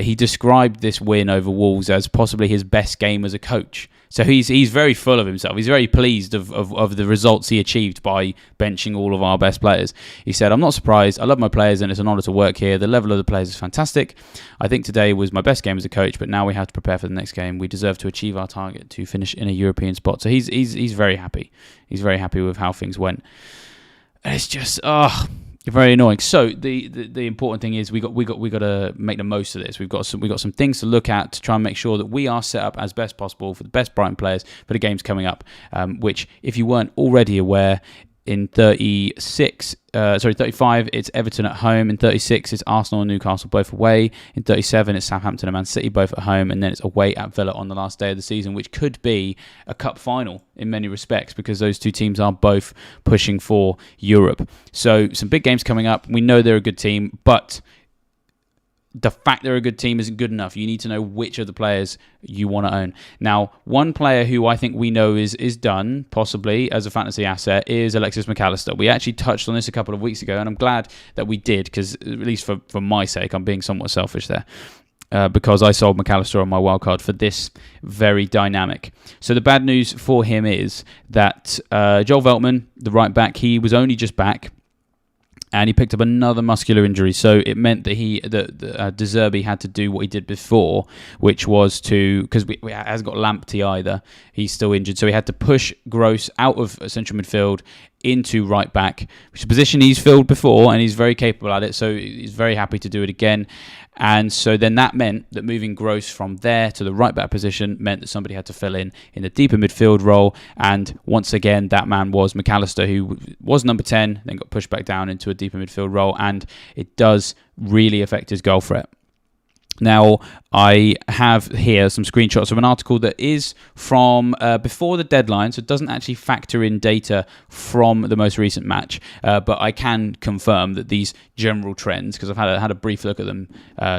he described this win over Wolves as possibly his best game as a coach. So he's very full of himself. He's very pleased of the results he achieved by benching all of our best players. He said, "I'm not surprised. I love my players and it's an honour to work here. The level of the players is fantastic. I think today was my best game as a coach, but now we have to prepare for the next game. We deserve to achieve our target to finish in a European spot." So he's very happy. He's very happy with how things went. And it's just, very annoying. So the important thing is we got to make the most of this. We've got some things to look at to try and make sure that we are set up as best possible for the best Brighton players for the games coming up. Which, if you weren't already aware, in 35, it's Everton at home. In 36, it's Arsenal and Newcastle both away. In 37, it's Southampton and Man City both at home. And then it's away at Villa on the last day of the season, which could be a cup final in many respects, because those two teams are both pushing for Europe. So some big games coming up. We know they're a good team, but the fact they're a good team isn't good enough. You need to know which of the players you want to own. Now, one player who I think we know is done, possibly, as a fantasy asset, is Alexis McAllister. We actually touched on this a couple of weeks ago, and I'm glad that we did, because at least for my sake, I'm being somewhat selfish there. Because I sold McAllister on my wildcard for this very dynamic. So the bad news for him is that Joel Veltman, the right back, he was only just back. and he picked up another muscular injury. So it meant that De Zerbi had to do what he did before, which was because we hasn't got Lamptey either. He's still injured, so he had to push Gross out of central midfield into right back, which is a position he's filled before, and he's very capable at it. So he's very happy to do it again. And so then that meant that moving Gross from there to the right back position meant that somebody had to fill in the deeper midfield role. And once again, that man was McAllister, who was number 10, then got pushed back down into a deeper midfield role. And it does really affect his goal threat. Now, I have here some screenshots of an article that is from before the deadline, so it doesn't actually factor in data from the most recent match, but I can confirm that these general trends, because I've had a brief look at them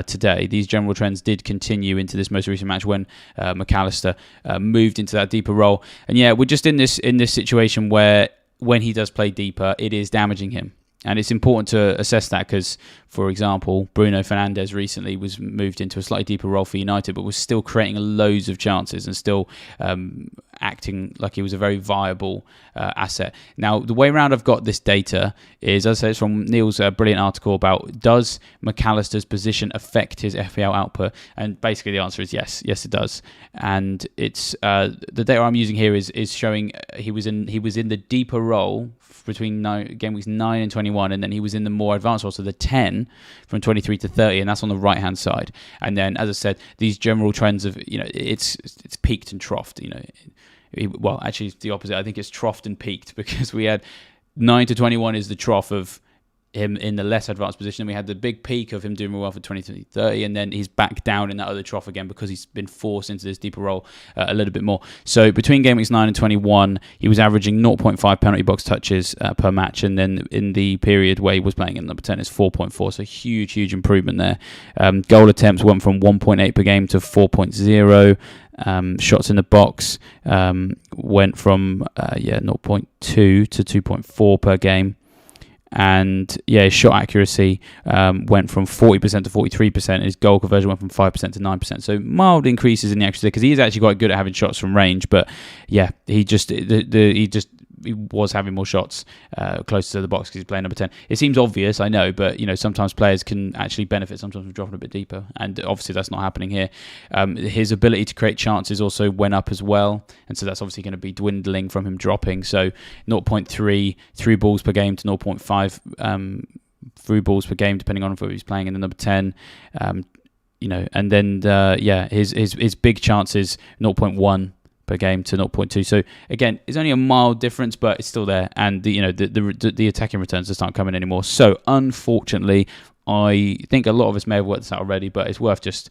today, these general trends did continue into this most recent match when McAllister moved into that deeper role. And yeah, we're just in this situation where when he does play deeper, it is damaging him. And it's important to assess that because, for example, Bruno Fernandes recently was moved into a slightly deeper role for United, but was still creating loads of chances and still acting like he was a very viable asset. Now, the way around I've got this data is, as I say, it's from Neil's brilliant article about does McAllister's position affect his FPL output? And basically the answer is yes. Yes, it does. And it's the data I'm using here is showing he was in the deeper role between game weeks 9 and 21, and then he was in the more advanced role, so the 10 from 23 to 30, and that's on the right hand side. And then, as I said, these general trends of it's peaked and troughed. Well, actually, it's the opposite. I think it's troughed and peaked because we had 9 to 21 is the trough of him in the less advanced position. We had the big peak of him doing well for 20, 30, and then he's back down in that other trough again because he's been forced into this deeper role a little bit more. So between game weeks 9 and 21, he was averaging 0.5 penalty box touches per match, and then in the period where he was playing in number 10, it's 4.4. So huge improvement there. Goal attempts went from 1.8 per game to 4.0. Shots in the box went from 0.2 to 2.4 per game. And his shot accuracy went from 40% to 43%. His goal conversion went from 5% to 9%. So mild increases in the accuracy because he is actually quite good at having shots from range. But yeah, he was having more shots closer to the box because he's playing number 10. It seems obvious, I know, but sometimes players can actually benefit sometimes from dropping a bit deeper, and obviously that's not happening here. His ability to create chances also went up as well, and so that's obviously going to be dwindling from him dropping. So 0.3 through balls per game to 0.5 through balls per game, depending on whether he's playing in the number 10. And then his big chances 0.1 per game to 0.2. So again, it's only a mild difference, but it's still there, and the attacking returns just aren't coming anymore. So unfortunately, I think a lot of us may have worked this out already, but it's worth just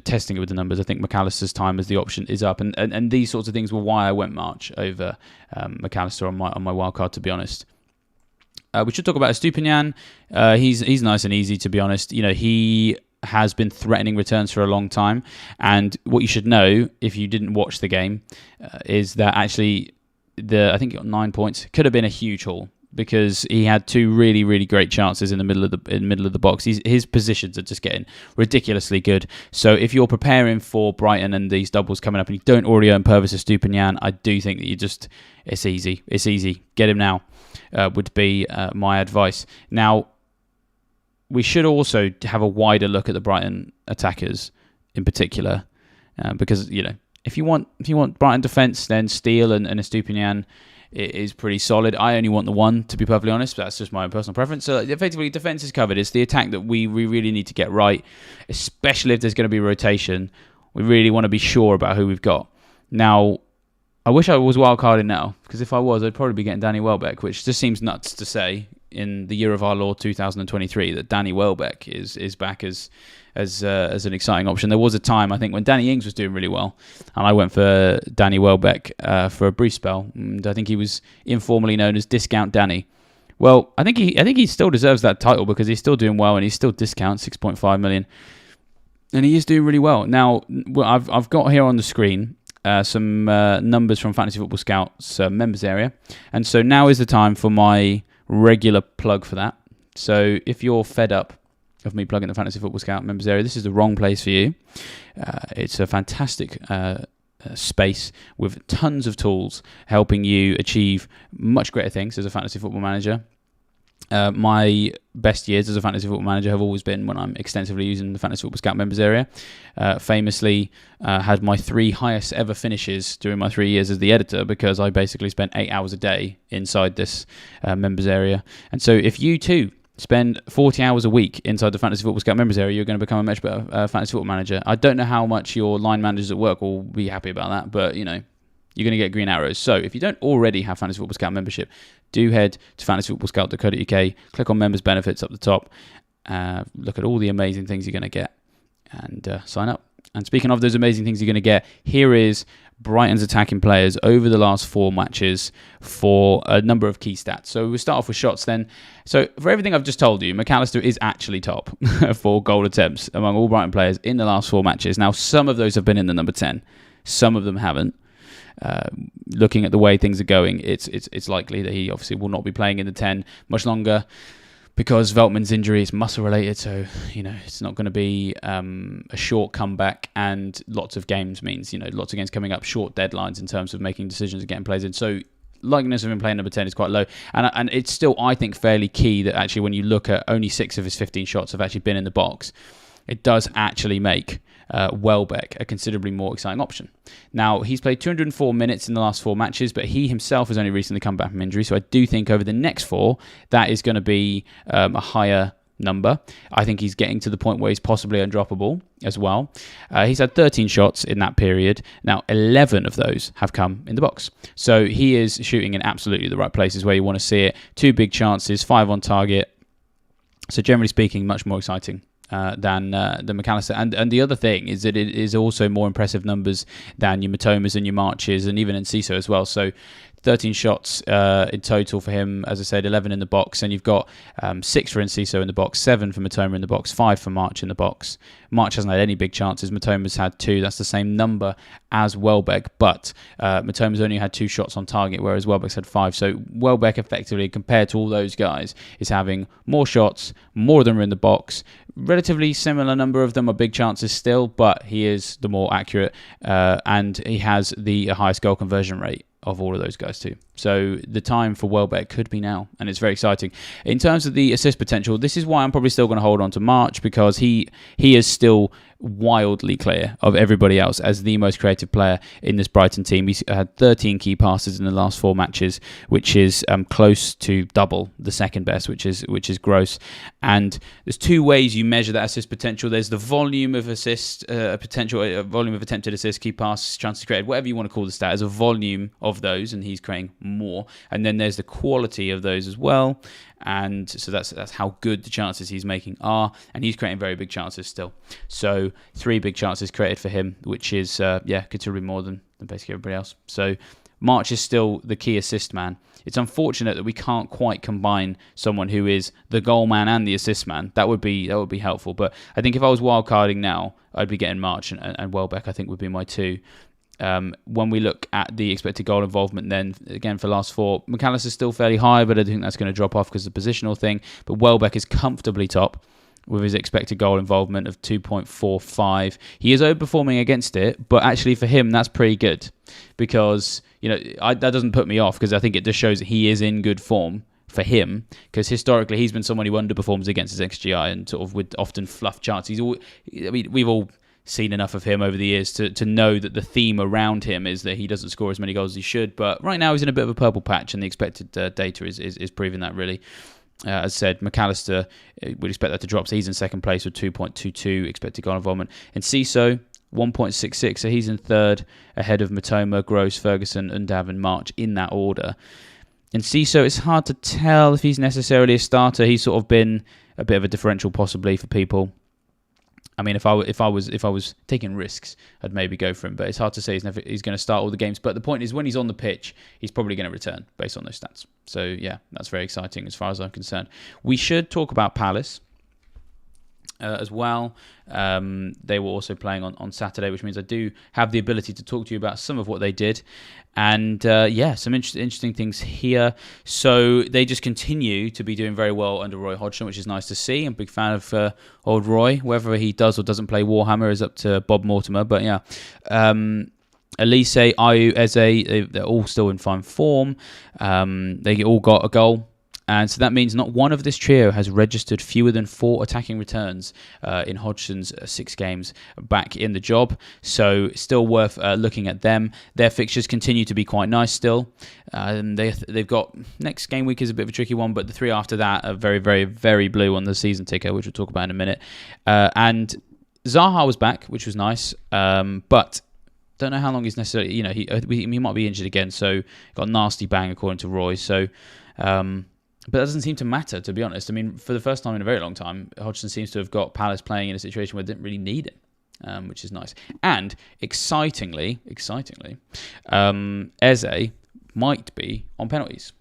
testing it with the numbers. I think McAllister's time as the option is up, and these sorts of things were why I went March over McAllister on my wildcard, to be honest. We should talk about Estupiñán. He's nice and easy, to be honest. He has been threatening returns for a long time, and what you should know if you didn't watch the game is that actually I think he got 9 points. Could have been a huge haul because he had two really great chances in the middle of the box. His positions are just getting ridiculously good. So if you're preparing for Brighton and these doubles coming up and you don't already own Pervis Estupiñán, I do think that it's easy. Get him now would be my advice. Now, we should also have a wider look at the Brighton attackers in particular, because if you want Brighton defence, then Steele and Estupiñán is pretty solid. I only want the one, to be perfectly honest, but that's just my own personal preference. So effectively, defence is covered. It's the attack that we really need to get right, especially if there's going to be rotation. We really want to be sure about who we've got. Now, I wish I was wildcarding now, because if I was, I'd probably be getting Danny Welbeck, which just seems nuts to say in the year of our Lord 2023 that Danny Welbeck is back as an exciting option. There was a time, I think, when Danny Ings was doing really well, and I went for Danny Welbeck for a brief spell, and I think he was informally known as Discount Danny. Well, I think he still deserves that title because he's still doing well and he's still discount 6.5 million, and he is doing really well. Now, I've got here on the screen some numbers from Fantasy Football Scout's members area, and so now is the time for my regular plug for that. So if you're fed up of me plugging the Fantasy Football Scout members area, this is the wrong place for you. It's a fantastic space with tons of tools helping you achieve much greater things as a fantasy football manager. My best years as a fantasy football manager have always been when I'm extensively using the Fantasy Football Scout members area. Famously had my 3 highest ever finishes during my 3 years as the editor, because I basically spent 8 hours a day inside this members area. And so if you too spend 40 hours a week inside the Fantasy Football Scout members area, you're going to become a much better fantasy football manager. I don't know how much your line managers at work will be happy about that, but you know, you're going to get green arrows. So if you don't already have Fantasy Football Scout membership, do head to fantasyfootballscout.co.uk, click on members benefits up the top, look at all the amazing things you're going to get, and sign up. And speaking of those amazing things you're going to get, here is Brighton's attacking players over the last 4 matches for a number of key stats. So we'll start off with shots then. So for everything I've just told you, McAllister is actually top for goal attempts among all Brighton players in the last 4 matches. Now, some of those have been in the number 10. Some of them haven't. Looking at the way things are going, it's likely that he obviously will not be playing in the 10 much longer, because Veltman's injury is muscle related, so you know it's not going to be a short comeback, and lots of games means lots of games coming up, short deadlines in terms of making decisions and getting players in. So likeliness of him playing number 10 is quite low, and it's still, I think, fairly key that actually when you look at only 6 of his 15 shots have actually been in the box, it does actually make Welbeck a considerably more exciting option. Now, he's played 204 minutes in the last 4 matches, but he himself has only recently come back from injury, so I do think over the next 4, that is going to be a higher number. I think he's getting to the point where he's possibly undroppable as well. He's had 13 shots in that period. Now, 11 of those have come in the box. So he is shooting in absolutely the right places where you want to see it. 2 big chances, 5 on target. So generally speaking, much more exciting than McAllister. And the other thing is that it is also more impressive numbers than your Mitomas and your Marches, and even Enciso as well. So 13 shots in total for him, as I said, 11 in the box, and you've got 6 for Enciso in the box, 7 for Mitoma in the box, 5 for March in the box. March hasn't had any big chances. Mitoma's had 2. That's the same number as Welbeck, but Mitoma's only had 2 shots on target, whereas Welbeck's had 5. So Welbeck, effectively, compared to all those guys, is having more shots, more of them are in the box. Relatively similar number of them are big chances still, but he is the more accurate, and he has the highest goal conversion rate of all of those guys too. So the time for Welbeck could be now, and it's very exciting. In terms of the assist potential, this is why I'm probably still going to hold on to March, because he is still wildly clear of everybody else as the most creative player in this Brighton team. He's had 13 key passes in the last 4 matches, which is close to double the second best, which is gross. And there's 2 ways you measure that assist potential. There's the volume of assist potential, volume of attempted assists, key passes, chances created, whatever you want to call the stat, as a volume of those, and he's creating more. And then there's the quality of those as well. And so that's how good the chances he's making are, and he's creating very big chances still. So 3 big chances created for him, which is considerably more than basically everybody else. So March is still the key assist man. It's unfortunate that we can't quite combine someone who is the goal man and the assist man. That would be helpful. But I think if I was wildcarding now, I'd be getting March and Welbeck, I think, would be my 2. When we look at the expected goal involvement, then again for last 4, McAllister's still fairly high, but I think that's going to drop off because of the positional thing. But Welbeck is comfortably top with his expected goal involvement of 2.45. He is overperforming against it, but actually for him that's pretty good, because that doesn't put me off, because I think it just shows that he is in good form for him, because historically he's been someone who underperforms against his XGI and sort of with often fluff charts. We've all seen enough of him over the years to know that the theme around him is that he doesn't score as many goals as he should, but right now he's in a bit of a purple patch, and the expected data is proving that, really. As I said, McAllister, we'd expect that to drop, so he's in second place with 2.22 expected goal involvement. And Enciso, 1.66, so he's in third, ahead of Mitoma, Gross, Ferguson, Undav and March in that order. And Enciso, it's hard to tell if he's necessarily a starter. He's sort of been a bit of a differential possibly for people. I mean, if I was taking risks, I'd maybe go for him, but it's hard to say he's going to start all the games. But the point is, when he's on the pitch, he's probably going to return based on those stats. So yeah, that's very exciting as far as I'm concerned. We should talk about Palace as well. They were also playing on Saturday, which means I do have the ability to talk to you about some of what they did. And some interesting things here. So they just continue to be doing very well under Roy Hodgson, which is nice to see. I'm a big fan of old Roy. Whether he does or doesn't play Warhammer is up to Bob Mortimer. But yeah, Elise, Ayu, Eze, they're all still in fine form. They all got a goal. And so that means not one of this trio has registered fewer than 4 attacking returns in Hodgson's 6 games back in the job. So still worth looking at them. Their fixtures continue to be quite nice still. They've got next game week is a bit of a tricky one, but the 3 after that are very, very, very blue on the season ticker, which we'll talk about in a minute. And Zaha was back, which was nice, but don't know how long he's necessarily. He might be injured again, so got a nasty bang according to Roy. So. But that doesn't seem to matter, to be honest. I mean, for the first time in a very long time, Hodgson seems to have got Palace playing in a situation where they didn't really need it, which is nice. And excitingly, Eze might be on penalties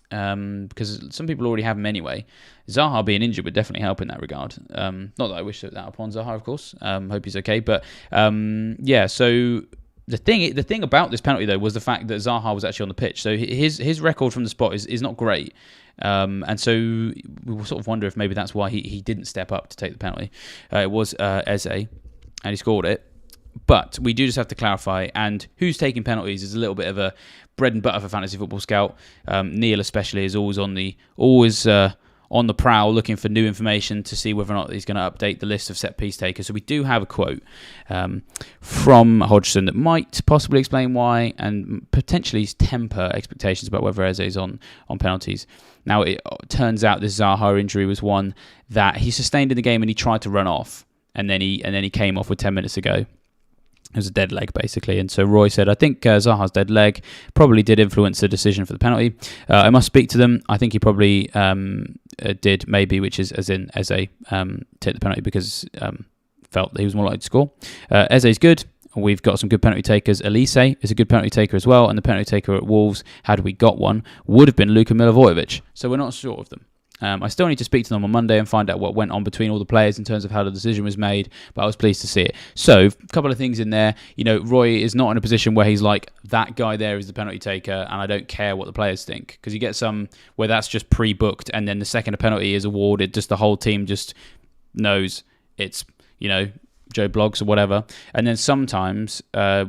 because some people already have him anyway. Zaha being injured would definitely help in that regard. Not that I wish that upon Zaha, of course. Hope he's okay. But so... The thing about this penalty, though, was the fact that Zaha was actually on the pitch. So his record from the spot is not great. And so we will sort of wonder if maybe that's why he didn't step up to take the penalty. It was Eze, and he scored it. But we do just have to clarify, and who's taking penalties is a little bit of a bread and butter for Fantasy Football Scout. Neil especially is always on the prowl looking for new information to see whether or not he's going to update the list of set-piece takers. So we do have a quote from Hodgson that might possibly explain why and potentially temper expectations about whether Eze is on penalties. Now, it turns out this Zaha injury was one that he sustained in the game and he tried to run off, and then he came off with 10 minutes ago. It was a dead leg, basically. And so Roy said, I think Zaha's dead leg probably did influence the decision for the penalty. I must speak to them. I think he probably did, maybe, which is as in Eze take the penalty because felt that he was more likely to score. Eze's good. We've got some good penalty takers. Elise is a good penalty taker as well. And the penalty taker at Wolves, had we got one, would have been Luka Milivojevic. So we're not short of them. I still need to speak to them on Monday and find out what went on between all the players in terms of how the decision was made, but I was pleased to see it. So, a couple of things in there. Roy is not in a position where he's like, that guy there is the penalty taker and I don't care what the players think. Because you get some where that's just pre-booked and then the second a penalty is awarded, just the whole team just knows it's, Joe Bloggs or whatever. And then sometimes,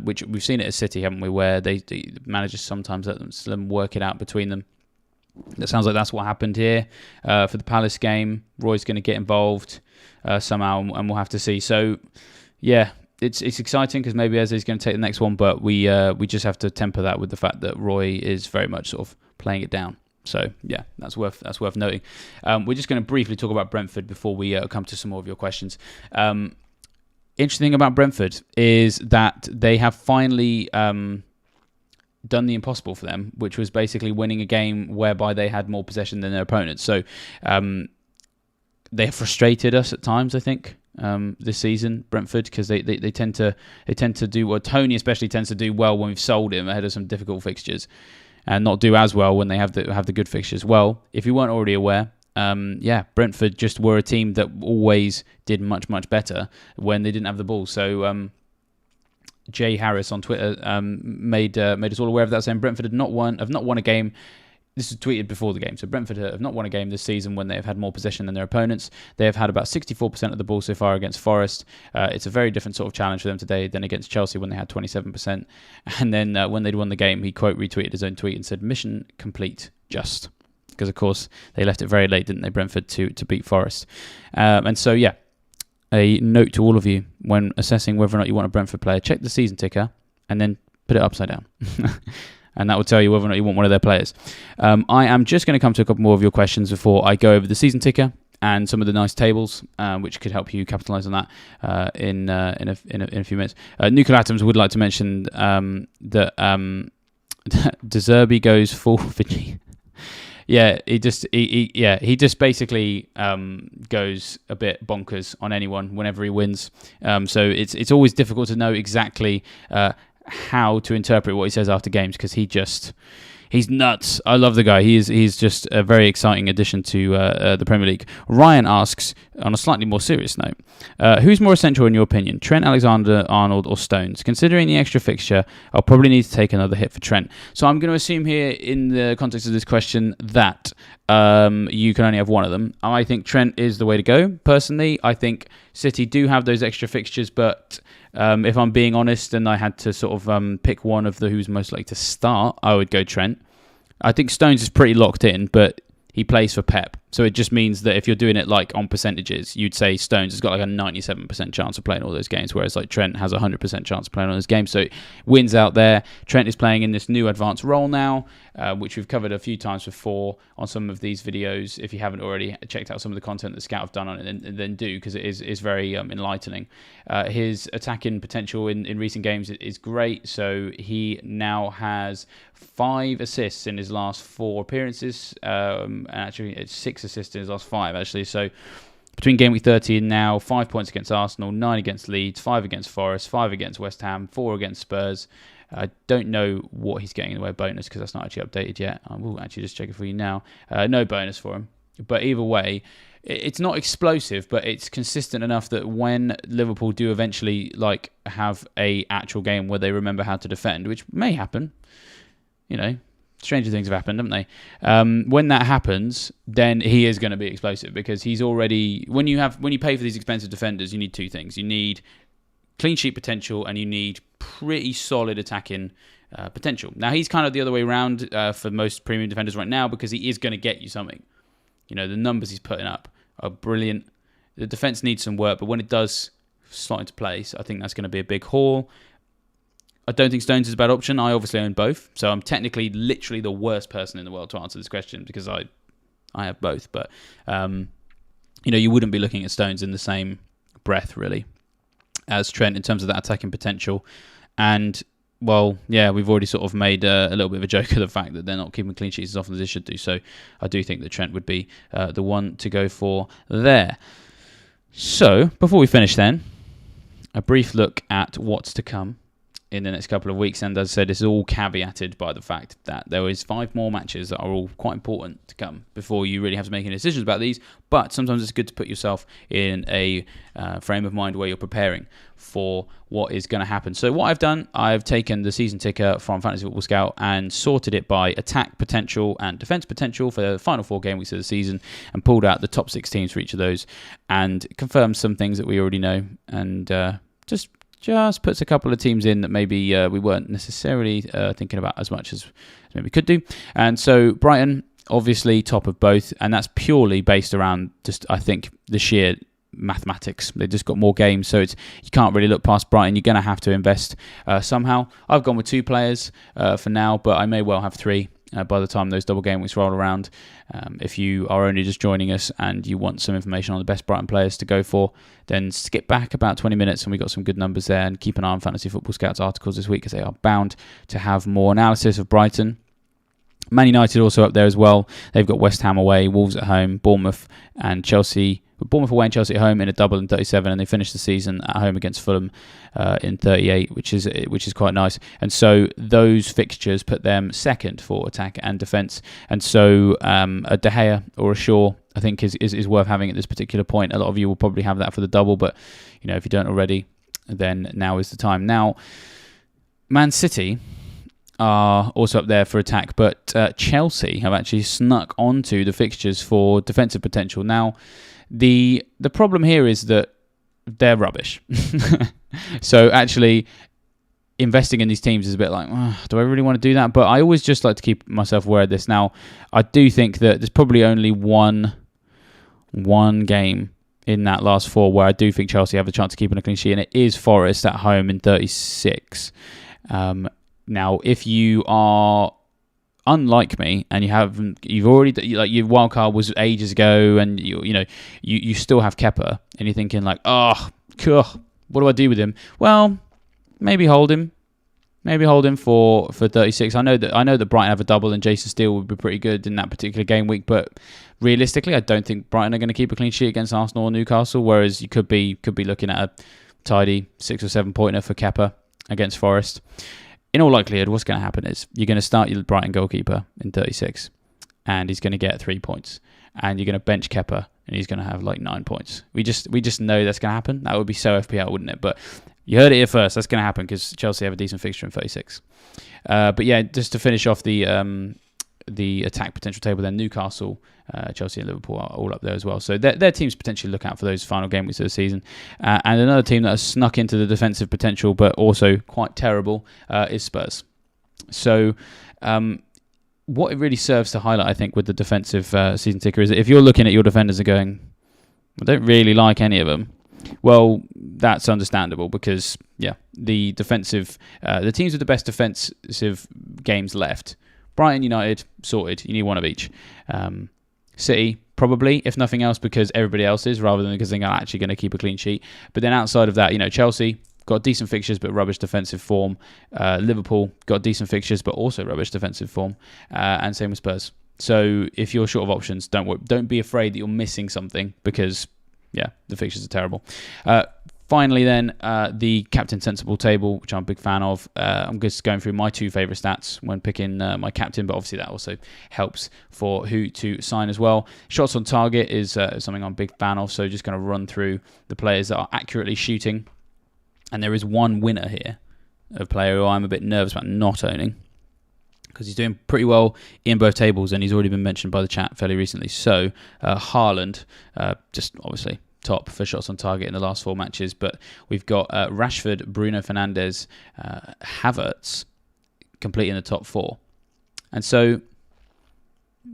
which we've seen it at City, haven't we, where the managers sometimes let them work it out between them. It sounds like that's what happened here for the Palace game. Roy's going to get involved somehow, and we'll have to see. So, yeah, it's exciting because maybe Eze's going to take the next one, but we just have to temper that with the fact that Roy is very much sort of playing it down. So, yeah, that's worth noting. We're just going to briefly talk about Brentford before we come to some more of your questions. Interesting thing about Brentford is that they have finally done the impossible for them, which was basically winning a game whereby they had more possession than their opponents. So they have frustrated us at times, I think, this season, Brentford, because they tend to do what Tony especially tends to do well when we've sold him ahead of some difficult fixtures, and not do as well when they have the good fixtures. Well, if you weren't already aware, Brentford just were a team that always did much, much better when they didn't have the ball. So Jay Harris on Twitter made us all aware of that, saying Brentford have not won a game. This was tweeted before the game. So Brentford have not won a game this season when they have had more possession than their opponents. They have had about 64% of the ball so far against Forest. It's a very different sort of challenge for them today than against Chelsea when they had 27%. And then when they'd won the game, he quote retweeted his own tweet and said, "Mission complete, just." Because, of course, they left it very late, didn't they, Brentford, to beat Forest. And so, yeah, a note to all of you when assessing whether or not you want a Brentford player, check the season ticker and then put it upside down. And that will tell you whether or not you want one of their players. I am just going to come to a couple more of your questions before I go over the season ticker and some of the nice tables, which could help you capitalise on that in a few minutes. Nuclear Atoms would like to mention that De Zerbi goes full Fiji. Yeah, he just basically goes a bit bonkers on anyone whenever he wins. So it's always difficult to know exactly how to interpret what he says after games, because he's nuts. I love the guy. He's just a very exciting addition to the Premier League. Ryan asks, on a slightly more serious note, who's more essential in your opinion, Trent Alexander-Arnold or Stones? Considering the extra fixture, I'll probably need to take another hit for Trent. So I'm going to assume here, in the context of this question, that you can only have one of them. I think Trent is the way to go. Personally, I think City do have those extra fixtures, but if I'm being honest and I had to sort of pick one of the who's most likely to start, I would go Trent. I think Stones is pretty locked in, but he plays for Pep. So it just means that if you're doing it like on percentages, you'd say Stones has got like a 97% chance of playing all those games, whereas like Trent has a 100% chance of playing all those games. So wins out there. Trent is playing in this new advanced role now, which we've covered a few times before on some of these videos. If you haven't already checked out some of the content that Scout have done on it, then do, because it is very enlightening. His attacking potential in recent games is great. So he now has 5 assists in his last 4 appearances, and actually it's 6 assists in his last 5 actually. So between game week 30 and now, 5 points against Arsenal, 9 against Leeds, 5 against Forest, 5 against West Ham, 4 against Spurs. I don't know what he's getting in the way of bonus because that's not actually updated yet. I will actually just check it for you now. No bonus for him, but either way, it's not explosive, but it's consistent enough that when Liverpool do eventually like have a actual game where they remember how to defend, which may happen, you know, stranger things have happened, haven't they? When that happens, then he is going to be explosive, because he's already, when you pay for these expensive defenders, you need 2 things. You need clean sheet potential and you need pretty solid attacking potential. Now he's kind of the other way around for most premium defenders right now, because he is going to get you something. You know, the numbers he's putting up are brilliant. The defense needs some work, but when it does slot into place, I think that's going to be a big haul. I don't think Stones is a bad option. I obviously own both, so I'm technically literally the worst person in the world to answer this question, because I have both. But you know, you wouldn't be looking at Stones in the same breath really as Trent in terms of that attacking potential. And well, yeah, we've already sort of made a little bit of a joke of the fact that they're not keeping clean sheets as often as they should do. So I do think that Trent would be the one to go for there. So before we finish then, a brief look at what's to come in the next couple of weeks. And as I said, this is all caveated by the fact that there is 5 more matches that are all quite important to come before you really have to make any decisions about these. But sometimes it's good to put yourself in a frame of mind where you're preparing for what is going to happen. So what I've done, I've taken the season ticker from Fantasy Football Scout and sorted it by attack potential and defense potential for the final 4 game weeks of the season, and pulled out the top 6 teams for each of those and confirmed some things that we already know, and just puts a couple of teams in that maybe we weren't necessarily thinking about as much as maybe we could do. And so Brighton, obviously top of both, and that's purely based around just, I think, the sheer mathematics. They've just got more games, so you can't really look past Brighton. You're going to have to invest somehow. I've gone with 2 players for now, but I may well have 3 by the time those double game weeks roll around. If you are only just joining us and you want some information on the best Brighton players to go for, then skip back about 20 minutes and we got some good numbers there. And keep an eye on Fantasy Football Scouts articles this week, because they are bound to have more analysis of Brighton. Man United also up there as well. They've got West Ham away, Wolves at home, Bournemouth and Chelsea. Bournemouth away and Chelsea at home in a double in 37, and they finished the season at home against Fulham in 38, which is quite nice. And so those fixtures put them second for attack and defence. And so a De Gea or a Shaw, I think, is worth having at this particular point. A lot of you will probably have that for the double, but you know, if you don't already, then now is the time. Now, Man City are also up there for attack, but Chelsea have actually snuck onto the fixtures for defensive potential. Now, the problem here is that they're rubbish. So actually investing in these teams is a bit like, do I really want to do that? But I always just like to keep myself aware of this. Now, I do think that there's probably only one game in that last 4 where I do think Chelsea have a chance of keeping a clean sheet, and it is Forest at home in 36. Now, if you are unlike me and you've already, like, your wildcard was ages ago, and you still have Kepa, and you're thinking like, what do I do with him? Well, maybe hold him for 36. I know that Brighton have a double, and Jason Steele would be pretty good in that particular game week, but realistically, I don't think Brighton are going to keep a clean sheet against Arsenal or Newcastle. Whereas you could be looking at a tidy 6 or 7 pointer for Kepa against Forest. In all likelihood, what's going to happen is you're going to start your Brighton goalkeeper in 36, and he's going to get 3 points, and you're going to bench Kepa, and he's going to have like 9 points. We just know that's going to happen. That would be so FPL, wouldn't it? But you heard it here first. That's going to happen because Chelsea have a decent fixture in 36. But yeah, just to finish off the attack potential table, then Newcastle, Chelsea and Liverpool are all up there as well. So their teams potentially look out for those final game weeks of the season. And another team that has snuck into the defensive potential but also quite terrible is Spurs. So what it really serves to highlight, I think, with the defensive season ticker is that if you're looking at your defenders and going, I don't really like any of them, well, that's understandable because, the defensive, the teams with the best defensive games left, Brighton, United, sorted. You need one of each. City, probably, if nothing else, because everybody else is, rather than because they're actually going to keep a clean sheet. But then outside of that, Chelsea got decent fixtures but rubbish defensive form. Liverpool got decent fixtures but also rubbish defensive form. And same with Spurs. So if you're short of options, don't be afraid that you're missing something because, the fixtures are terrible. Finally, then, the Captain Sensible table, which I'm a big fan of. I'm just going through my two favourite stats when picking my captain, but obviously that also helps for who to sign as well. Shots on target is something I'm a big fan of, so just going to run through the players that are accurately shooting. And there is one winner here, a player who I'm a bit nervous about not owning, because he's doing pretty well in both tables, and he's already been mentioned by the chat fairly recently. So, Haaland, just obviously top for shots on target in the last 4 matches, but we've got Rashford, Bruno Fernandes, Havertz completing the top 4. And so,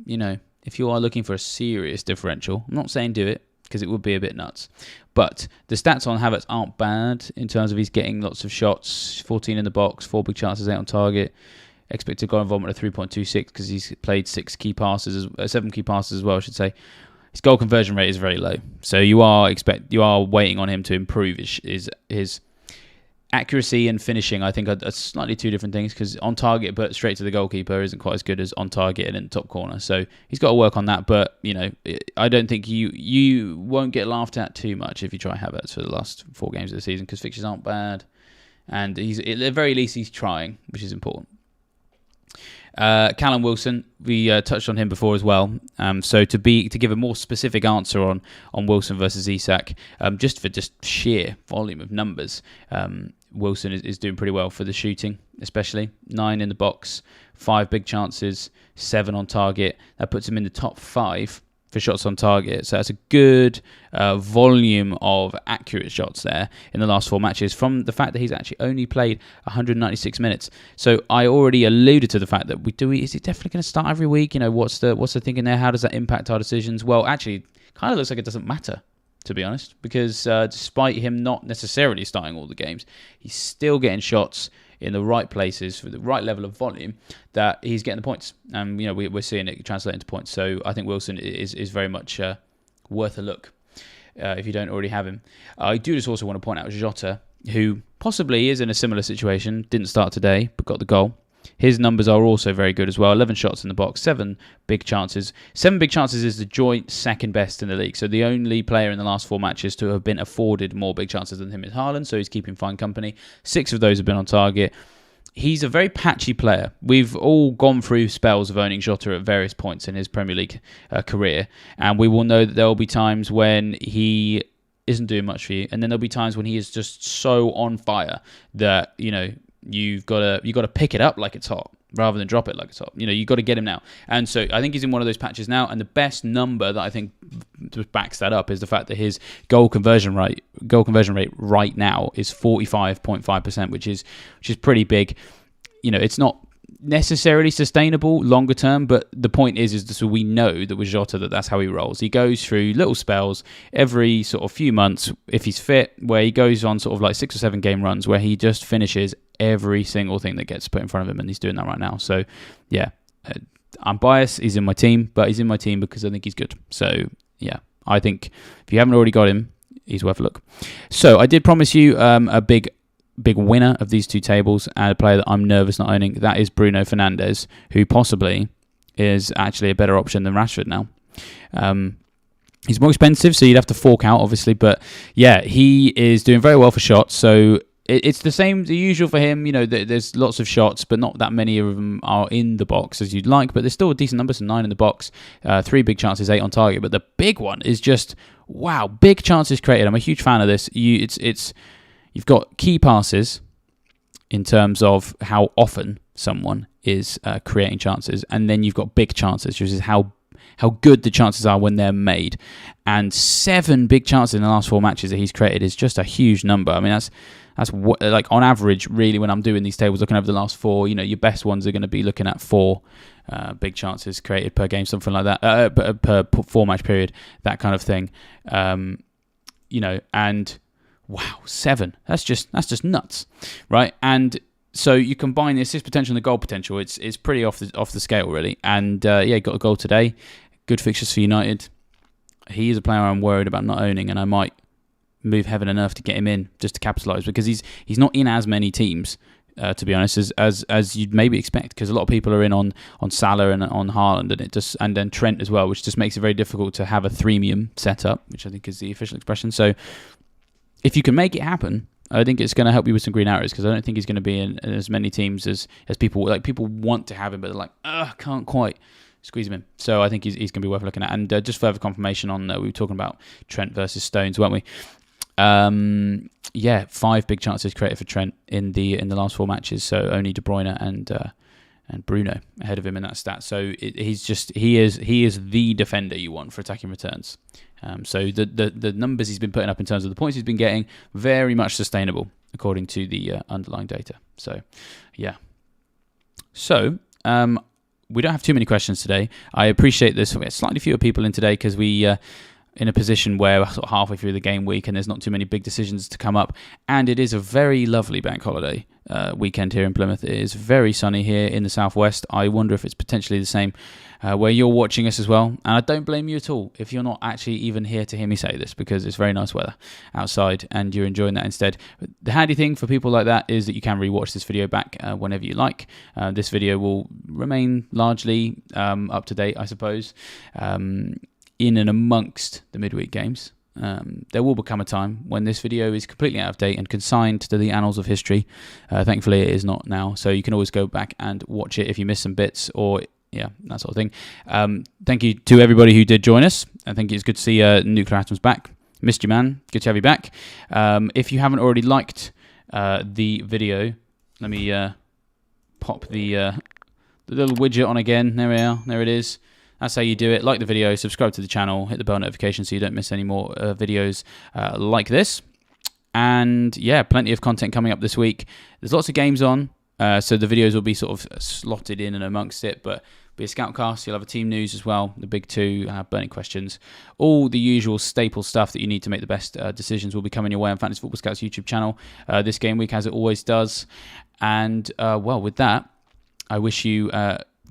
if you are looking for a serious differential, I'm not saying do it, because it would be a bit nuts. But the stats on Havertz aren't bad in terms of he's getting lots of shots, 14 in the box, 4 big chances, 8 on target. Expected goal involvement of 3.26 because he's played 7 key passes as well, I should say. His goal conversion rate is very low, so you are waiting on him to improve his accuracy and finishing. I think are slightly two different things, because on target but straight to the goalkeeper isn't quite as good as on target and in the top corner. So he's got to work on that. But I don't think you won't get laughed at too much if you try Havertz for the last 4 games of the season, because fixtures aren't bad, and at the very least he's trying, which is important. Callum Wilson, we touched on him before as well. So to give a more specific answer on Wilson versus Isak, just for sheer volume of numbers, Wilson is doing pretty well for the shooting, especially 9 in the box, 5 big chances, 7 on target. That puts him in the top 5 for shots on target. So that's a good volume of accurate shots there in the last 4 matches, from the fact that he's actually only played 196 minutes. So I already alluded to the fact that is he definitely going to start every week? What's the thinking there? How does that impact our decisions? Well, actually, kind of looks like it doesn't matter, to be honest, because despite him not necessarily starting all the games, he's still getting shots in the right places for the right level of volume, that he's getting the points. We're seeing it translate into points. So I think Wilson is very much worth a look if you don't already have him. I do just also want to point out Jota, who possibly is in a similar situation, didn't start today, but got the goal. His numbers are also very good as well. 11 shots in the box, 7 big chances. 7 big chances is the joint second best in the league. So the only player in the last 4 matches to have been afforded more big chances than him is Haaland. So he's keeping fine company. 6 of those have been on target. He's a very patchy player. We've all gone through spells of owning Jota at various points in his Premier League career. And we will know that there will be times when he isn't doing much for you. And then there'll be times when he is just so on fire that, you've got to pick it up like it's hot rather than drop it like it's hot. You've got to get him now. And so I think he's in one of those patches now. And the best number that I think backs that up is the fact that his goal conversion rate right now is 45.5%, which is pretty big. It's not necessarily sustainable longer term, but the point is so we know that with Jota that's how he rolls. He goes through little spells every sort of few months, if he's fit, where he goes on sort of like 6 or 7 game runs where he just finishes every single thing that gets put in front of him, and he's doing that right now. So I'm biased, he's in my team, but he's in my team because I think he's good. So I think if you haven't already got him, he's worth a look. So I did promise you a big winner of these 2 tables, and a player that I'm nervous not owning. That is Bruno Fernandes, who possibly is actually a better option than Rashford now. He's more expensive, so you'd have to fork out, obviously. But he is doing very well for shots. So it's the usual for him. There's lots of shots, but not that many of them are in the box as you'd like. But there's still a decent number, so 9 in the box, 3 big chances, 8 on target. But the big one is just, wow, big chances created. I'm a huge fan of this. You've got key passes in terms of how often someone is creating chances, and then you've got big chances, which is how how good the chances are when they're made. And 7 big chances in the last 4 matches that he's created is just a huge number. I mean, that's like on average, really, when I'm doing these tables, looking over the last 4, your best ones are going to be looking at 4 big chances created per game, something like that, per 4-match period, that kind of thing. And wow, 7. That's just nuts, right? And so you combine the assist potential and the goal potential. It's pretty off the scale, really. And got a goal today. Good fixtures for United. He is a player I'm worried about not owning, and I might move heaven and earth to get him in just to capitalise, because he's not in as many teams, to be honest, as you'd maybe expect, because a lot of people are in on Salah and on Haaland, and then Trent as well, which just makes it very difficult to have a threemium set up, which I think is the official expression. So if you can make it happen, I think it's going to help you with some green arrows, because I don't think he's going to be in as many teams as people like. People want to have him, but they're like, can't quite squeeze him in. So I think he's going to be worth looking at. And just further confirmation on, we were talking about Trent versus Stones, weren't we? 5 big chances created for Trent in the last 4 matches. So only De Bruyne and Bruno ahead of him in that stat. So he is the defender you want for attacking returns. So the numbers he's been putting up in terms of the points he's been getting, very much sustainable according to the underlying data. So yeah. So we don't have too many questions today. I appreciate this. We have slightly fewer people in today because we in a position where we're sort of halfway through the game week and there's not too many big decisions to come up. And it is a very lovely bank holiday weekend here in Plymouth. It is very sunny here in the southwest. I wonder if it's potentially the same where you're watching us as well. And I don't blame you at all if you're not actually even here to hear me say this, because it's very nice weather outside and you're enjoying that instead. The handy thing for people like that is that you can rewatch this video back whenever you like. This video will remain largely up to date, I suppose, in and amongst the midweek games. There will become a time when this video is completely out of date and consigned to the annals of history. Thankfully, it is not now, so you can always go back and watch it if you miss some bits or that sort of thing. Thank you to everybody who did join us. I think it's good to see Nuclear Atoms back. Missed you, man. Good to have you back. If you haven't already liked the video, let me pop the little widget on again. There we are. There it is. That's how you do it. Like the video, subscribe to the channel, hit the bell notification so you don't miss any more videos like this. And yeah, plenty of content coming up this week. There's lots of games on, so the videos will be sort of slotted in and amongst it, but be a Scoutcast. You'll have a team news as well, the big 2, burning questions. All the usual staple stuff that you need to make the best decisions will be coming your way on Fantasy Football Scouts YouTube channel this game week, as it always does. And with that, I wish you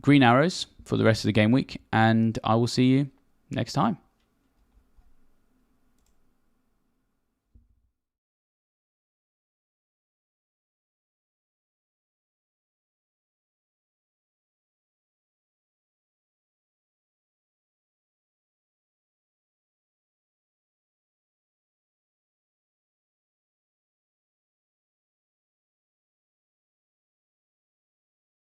green arrows for the rest of the game week, and I will see you next time.